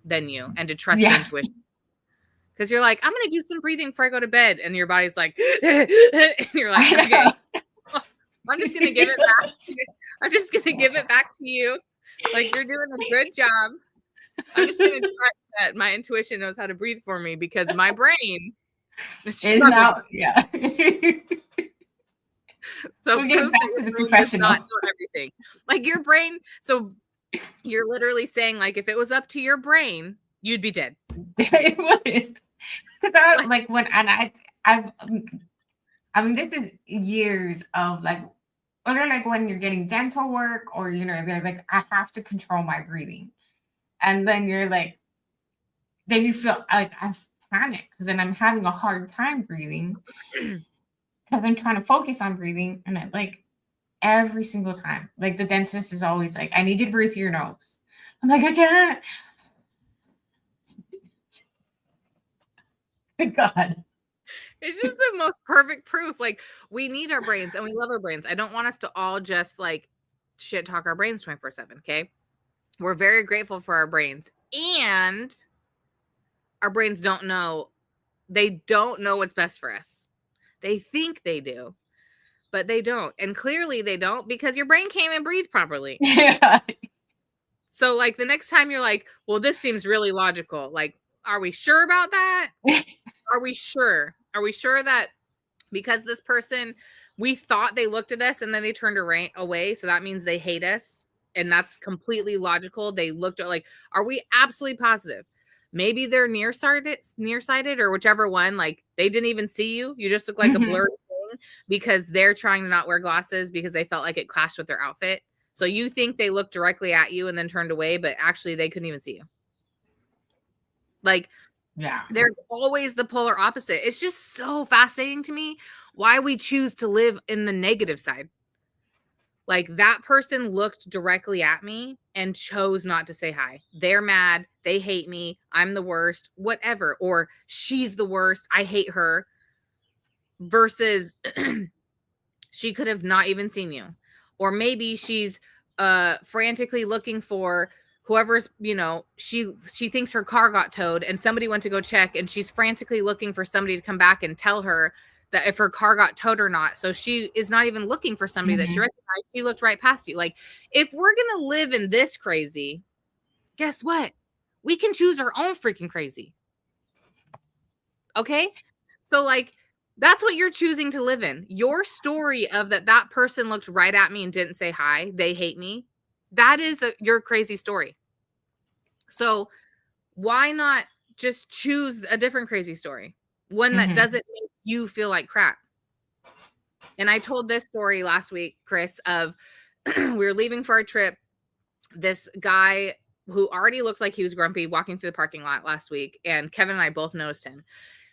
than you, and to trust your yeah. intuition. Because you're like, I'm going to do some breathing before I go to bed. And your body's like, and you're like, I okay, know. I'm just going to give it back. I'm just going to give it back to you. Like, you're doing a good job. I'm just going to trust that my intuition knows how to breathe for me, because my brain is It's struggling. now, yeah. So We'll give proof it that back your to the brain does not professional. know everything. Like, your brain. So you're literally saying, like, if it was up to your brain, you'd be dead. It would. Because I Like, like when, and I've, I mean, this is years of like, or like when you're getting dental work or, you know, they're like, I have to control my breathing. And then you're like, then you feel like I've panicked because then I'm having a hard time breathing because I'm trying to focus on breathing. And I like every single time, like the dentist is always like, I need you to breathe through your nose. I'm like, I can't. Good God. It's just the most perfect proof. Like, we need our brains and we love our brains. I don't want us to all just like shit talk our brains 24/7. Okay. We're very grateful for our brains, and our brains don't know. They don't know what's best for us. They think they do, but they don't. And clearly they don't, because your brain can't even breathe properly. Yeah. So like the next time you're like, well, this seems really logical. Like, are we sure about that? Are we sure? Are we sure that because this person, we thought they looked at us and then they turned away, so that means they hate us, and that's completely logical. They looked at, like, are we absolutely positive? Maybe they're nearsighted or whichever one. Like, they didn't even see you. You just look like a Mhm. blurry thing because they're trying to not wear glasses because they felt like it clashed with their outfit. So you think they looked directly at you and then turned away, but actually they couldn't even see you. Like, Yeah. there's always the polar opposite. It's just so fascinating to me why we choose to live in the negative side. Like, that person looked directly at me and chose not to say hi. They're mad. They hate me. I'm the worst, whatever. Or she's the worst. I hate her. Versus she could have not even seen you. Or maybe she's frantically looking for whoever's, she thinks her car got towed and somebody went to go check, and she's frantically looking for somebody to come back and tell her that if her car got towed or not. So she is not even looking for somebody that she Mhm. recognized. She looked right past you. Like, if we're going to live in this crazy, guess what? We can choose our own freaking crazy. Okay? So, like, that's what you're choosing to live in. Your story of that person looked right at me and didn't say hi, they hate me. That is your crazy story. So, why not just choose a different crazy story? One that Mhm. doesn't make you feel like crap. And I told this story last week, Chris, of we were leaving for our trip. This guy who already looked like he was grumpy walking through the parking lot last week, and Kevin and I both noticed him.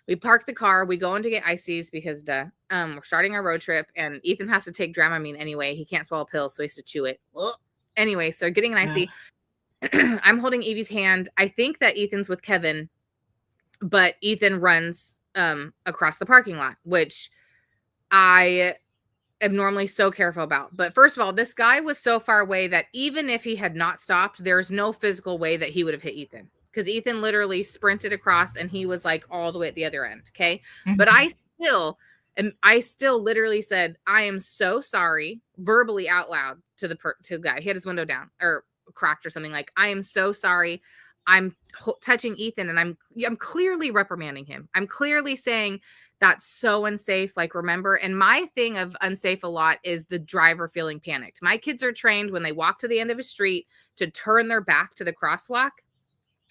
We park the car, we go in to get ices because we're starting our road trip, and Ethan has to take Dramamine anyway. He can't swallow pills, so he has to chew it. Ugh. Anyway, so getting an Ugh. icy. I'm holding Evie's hand. I think that Ethan's with Kevin, but Ethan runs across the parking lot, which I am normally so careful about. But first of all, this guy was so far away that even if he had not stopped, there's no physical way that he would have hit Ethan, because Ethan literally sprinted across and he was like all the way at the other end. Okay. But Mhm. I still literally said, I am so sorry, verbally out loud to to the guy. He had his window down or cracked or something. Like, I am so sorry. I'm touching Ethan, and I'm clearly reprimanding him. I'm clearly saying, that's so unsafe. Like, remember, and my thing of unsafe a lot is the driver feeling panicked. My kids are trained when they walk to the end of a street to turn their back to the crosswalk.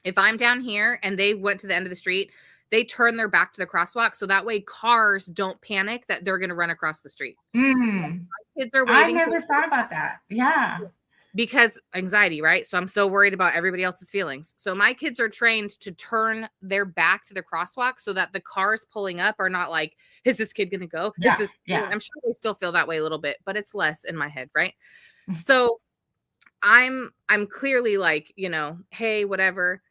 If I'm down here and they went to the end of the street, they turn their back to the crosswalk. So that way cars don't panic that they're going to run across the street. Mm. Kids are I waiting for, never thought about that. Yeah. because anxiety, right? So I'm so worried about everybody else's feelings. So my kids are trained to turn their back to the crosswalk so that the cars pulling up are not like, is this kid going to go? Is Yeah. this, Yeah. I'm sure they still feel that way a little bit, but it's less in my head, right? So I'm clearly like, hey, whatever.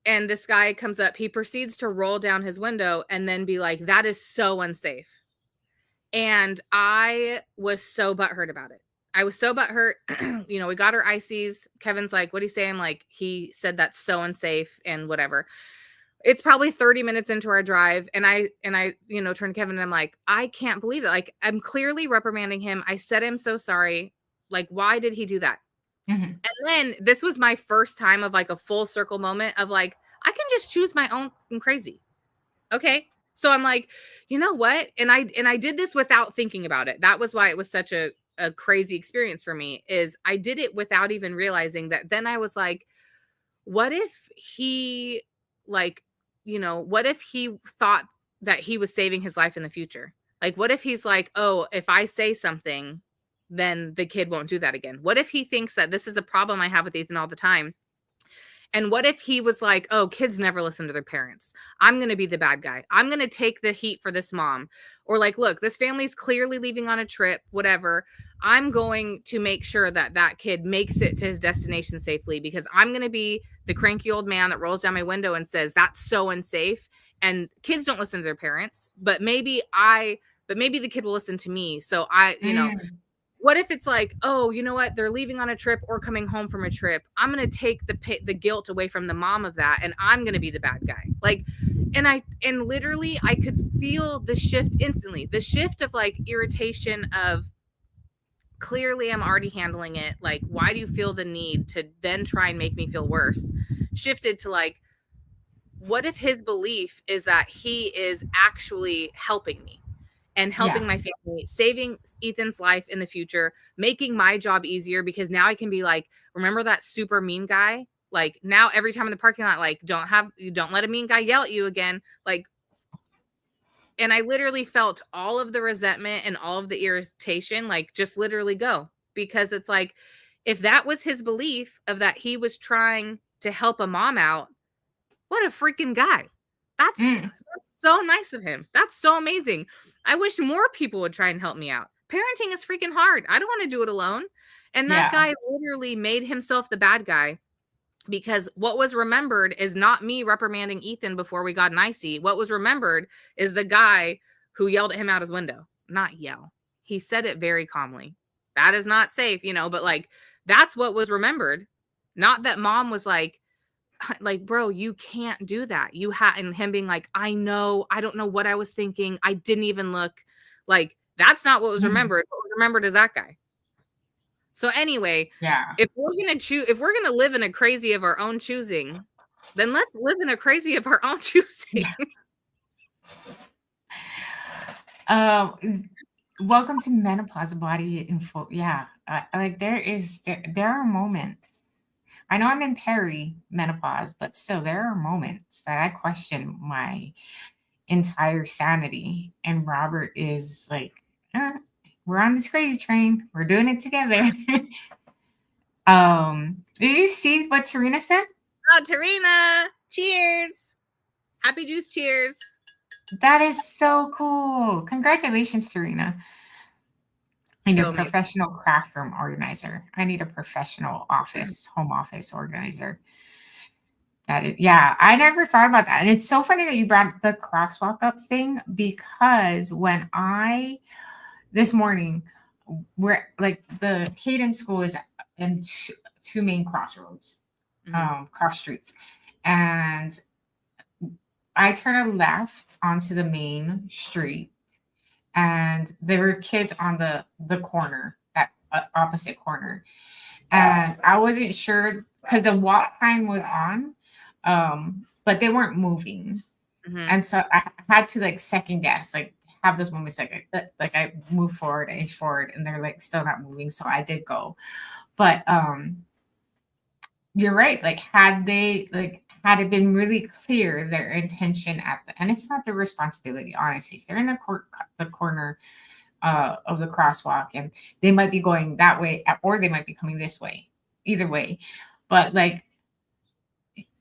And this guy comes up, he proceeds to roll down his window and then be like, that is so unsafe. And I was so butthurt about it. I was so butthurt. We got our ices. Kevin's like, what do you say? I'm like, he said that's so unsafe and whatever. It's probably 30 minutes into our drive. And I turn to Kevin and I'm like, I can't believe it. Like, I'm clearly reprimanding him. I said, I'm so sorry. Like, why did he do that? Mhm. And then this was my first time of like a full circle moment of like, I can just choose my own crazy. Okay. So I'm like, you know what? And I did this without thinking about it. That was why it was such a crazy experience for me, is I did it without even realizing that. Then I was like, what if he, like, what if he thought that he was saving his life in the future? Like, what if he's like, oh, if I say something, then the kid won't do that again? What if he thinks that this is a problem I have with Ethan all the time? And what if he was like, oh, kids never listen to their parents. I'm going to be the bad guy. I'm going to take the heat for this mom. Or like, look, this family's clearly leaving on a trip, whatever. I'm going to make sure that that kid makes it to his destination safely, because I'm going to be the cranky old man that rolls down my window and says, that's so unsafe. And kids don't listen to their parents, but maybe the kid will listen to me. So Mm, what if it's like, oh, you know what? They're leaving on a trip or coming home from a trip. I'm going to take the guilt away from the mom of that, and I'm going to be the bad guy. Like, and literally I could feel the shift instantly. The shift of like irritation of, clearly I'm already handling it. Like, why do you feel the need to then try and make me feel worse? Shifted to like, what if his belief is that he is actually helping me and helping yeah. my family, saving Ethan's life in the future, making my job easier, because now I can be like, remember that super mean guy? Like, now every time in the parking lot, like, don't let a mean guy yell at you again. Like, and I literally felt all of the resentment and all of the irritation, like, just literally go, because it's like, if that was his belief of that he was trying to help a mom out, what a freaking guy. Mm, That's so nice of him. That's so amazing. I wish more people would try and help me out. Parenting is freaking hard. I don't want to do it alone. And that yeah. guy literally made himself the bad guy, because what was remembered is not me reprimanding Ethan before we got an icy. What was remembered is the guy who yelled at him out his window. Not yell. He said it very calmly. That is not safe, but like, that's what was remembered. Not that mom was like, bro, you can't do that. And him being like, I know, I don't know what I was thinking. I didn't even look. Like, that's not what was Mm, remembered. What was remembered is that guy. So anyway, yeah. if we're gonna live in a crazy of our own choosing, then let's live in a crazy of our own choosing. Yeah. Welcome to menopause body info. Yeah. Like there are moments. I know I'm in peri-menopause, but still there are moments that I question my entire sanity. And Robert is like, we're on this crazy train. We're doing it together. Did you see what Serena said? Oh, Tarina, cheers. Happy juice, cheers. That is so cool. Congratulations, Serena. And your So amazing. professional craft room organizer. I need a professional home office organizer. Yeah, I never thought about that. And it's so funny that you brought the crosswalk up thing, because this morning, we're like the Hayden school is in two main crossroads, Mhm. cross streets. And I turn a left onto the main street, and there were kids on the corner, that opposite corner, and I wasn't sure because the walk sign was on, but they weren't moving, Mhm. and so I had to like second guess, like have those moments like I move forward, inch forward, and they're like still not moving, so I did go, but you're right. Like, had it been really clear their intention and it's not their responsibility, honestly. If they're in the corner of the crosswalk, and they might be going that way, or they might be coming this way. Either way, but like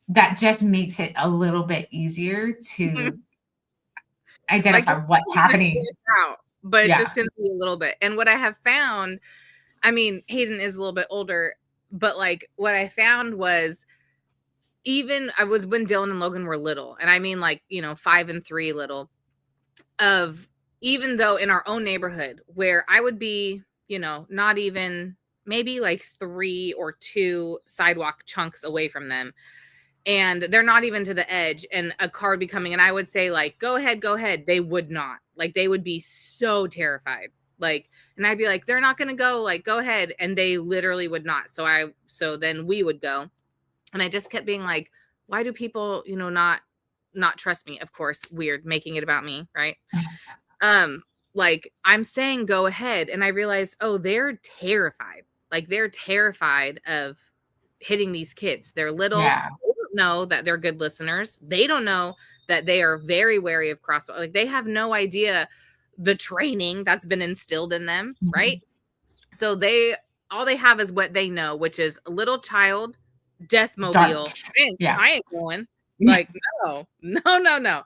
that just makes it a little bit easier to Like, identify it's what's still gonna happening. clear out, but it's Yeah, just gonna be a little bit. And what I have found, I mean, Hayden is a little bit older, but like what I found was, even I was when Dylan and Logan were little, and I mean like, 5 and 3 little, of even though in our own neighborhood where I would be, not even maybe like 3 or 2 sidewalk chunks away from them, and they're not even to the edge, and a car would be coming, and I would say like, go ahead. They would not. Like, they would be so terrified. Like, and I'd be like, they're not gonna go, like, go ahead. And they literally would not. So then we would go. And I just kept being like, why do people, not trust me? Of course, weird, making it about me, right? Um, like, I'm saying go ahead, and I realized, oh, they're terrified. Like, they're terrified of hitting these kids. They're little. yeah. They don't know that they're good listeners. They don't know that they are very wary of crosswalk. Like, they have no idea the training that's been instilled in them, right? Mhm. So they all they have is what they know, which is a little child Deathmobile. darts. Yeah. I ain't going. Like, no, no, no, no.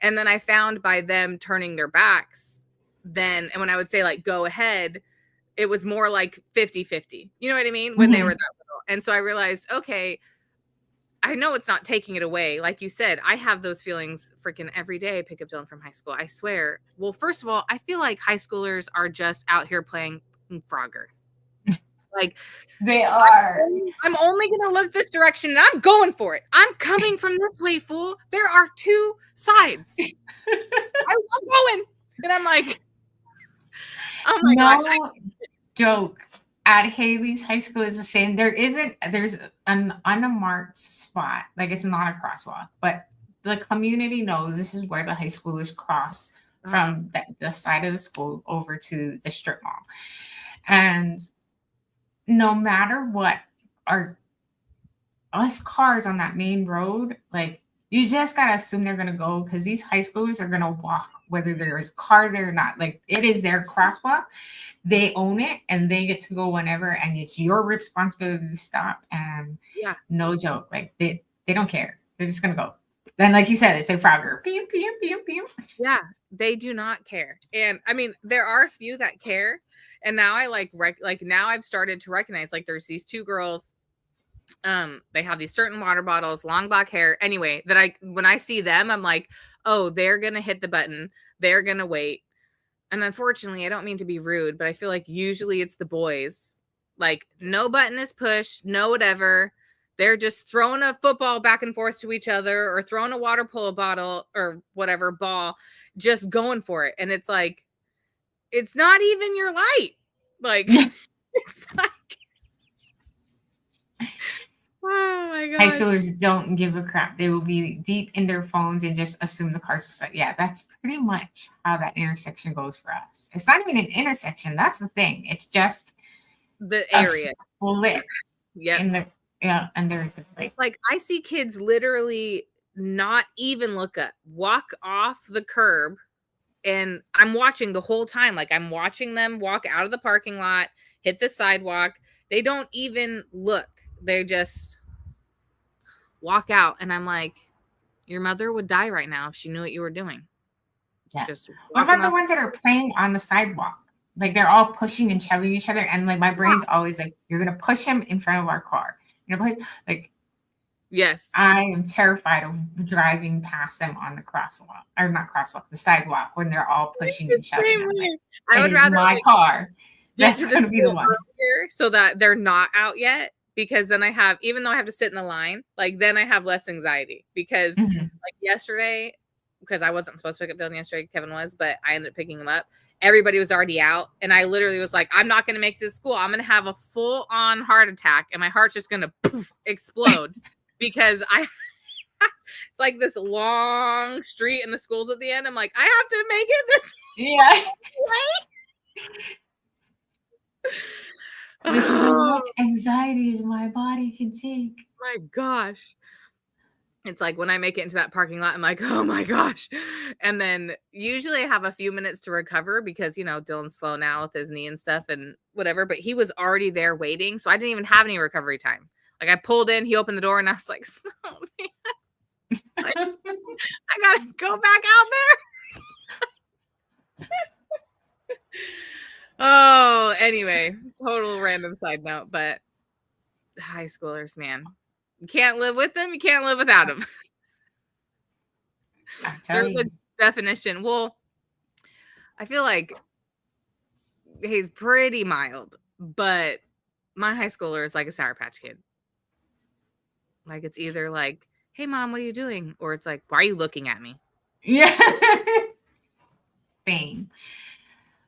And then I found by them turning their backs, then, and when I would say like, go ahead, it was more like 50-50. You know what I mean? When they were that little. And so I realized, okay, I know it's not taking it away. Like you said, I have those feelings freaking every day. I pick up Dylan from high school. I swear. Well, first of all, I feel like high schoolers are just out here playing Frogger. Like, They are. I'm only going to look this direction and I'm going for it. I'm coming from this way, fool. There are two sides. I'm going. And I'm like, oh my gosh. Joke. At Haley's high school is the same. There's an unmarked spot. Like, it's not a crosswalk, but the community knows this is where the high schoolers cross from the side of the school over to the strip mall. And no matter what, us cars on that main road, like, you just gotta assume they're gonna go, because these high schoolers are gonna walk whether there's a car there or not. Like, it is their crosswalk. They own it and they get to go whenever, and it's your responsibility to stop. And yeah, no joke, like, they don't care. They're just gonna go. Then, like you said, it's a Frogger. Pew, pew, pew, pew. Yeah, they do not care. And I mean, there are a few that care. And now I like now I've started to recognize, like, there's these two girls. They have these certain water bottles, long black hair. Anyway, that when I see them, I'm like, oh, they're gonna hit the button. They're gonna wait. And unfortunately, I don't mean to be rude, but I feel like usually it's the boys. Like, no button is pushed, no whatever. They're just throwing a football back and forth to each other, or throwing a water polo bottle or whatever ball, just going for it. And it's like, it's not even your light. Like, it's like, oh my god. High schoolers don't give a crap. They will be deep in their phones and just assume the cars will start. Yeah, that's pretty much how that intersection goes for us. It's not even an intersection. That's the thing. It's just the area split. Yeah. And they're like, I see kids literally not even look up, walk off the curb, and I'm watching the whole time. Like, I'm watching them walk out of the parking lot, hit the sidewalk. They don't even look. They just walk out. And I'm like, your mother would die right now if she knew what you were doing. Yeah. Just what about the ones that are playing on the sidewalk? Like, they're all pushing and shoving each other. And like, my brain's always like, you're going to push him in front of our car. You know, like, yes, I am terrified of driving past them on the crosswalk, or not crosswalk, the sidewalk, when they're all pushing and shoving. Like, I would rather my car. That's going to be the one. So that they're not out yet, because then I have, even though I have to sit in the line, like, then I have less anxiety, because like yesterday, because I wasn't supposed to pick up Dylan yesterday, Kevin was, but I ended up picking him up. Everybody was already out, and I literally was like, I'm not going to make this school. I'm going to have a full-on heart attack, and my heart's just going to explode, because it's like this long street, and the school's at the end. I'm like, I have to make it this way. This is as much anxiety as my body can take. My gosh. It's like, when I make it into that parking lot, I'm like, oh my gosh. And then usually I have a few minutes to recover, because, you know, Dylan's slow now with his knee and stuff and whatever, but he was already there waiting. So I didn't even have any recovery time. Like, I pulled in, he opened the door, and I was like, oh man, like, I gotta go back out there. Oh, anyway, total random side note, but high schoolers, man. You can't live with them. You can't live without them. They're the definition. Well, I feel like he's pretty mild, but my high schooler is like a Sour Patch Kid. Like, it's either like, hey, Mom, what are you doing? Or it's like, why are you looking at me? Yeah. Same.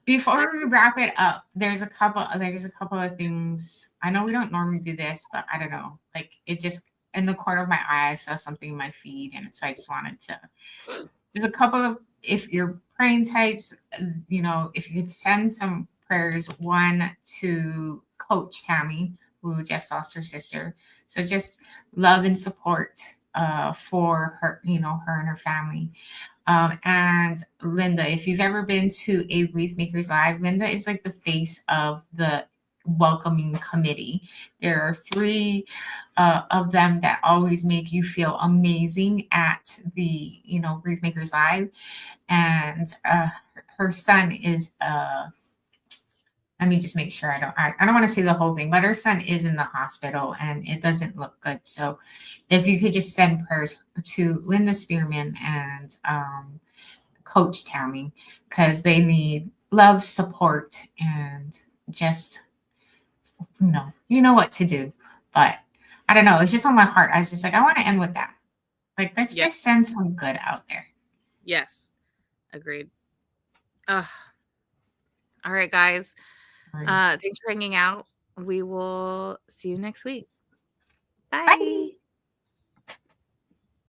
Before we wrap it up, there's a couple of things. I know we don't normally do this, but I don't know. Like, it just, in the corner of my eye, I saw something in my feed, and so I just wanted to. There's a couple of, if you're praying types, you know, if you could send some prayers, one to Coach Tammy, who just lost her sister. So just love and support for her, you know, her and her family. And Linda, if you've ever been to a Wreath Makers Live, Linda is like the face of the welcoming committee. There are three of them that always make you feel amazing at the, Wreath Makers Live. And her son is let me just make sure I don't want to say the whole thing, but her son is in the hospital and it doesn't look good. So if you could just send prayers to Linda Spearman and Coach Tammy, because they need love, support, and just, you know what to do. But I don't know. It's just on my heart. I was just like, I want to end with that. Like, let's Yeah. just send some good out there. Yes. Agreed. Ugh. All right, guys. Alrighty. Thanks for hanging out. We will see you next week. Bye. Bye.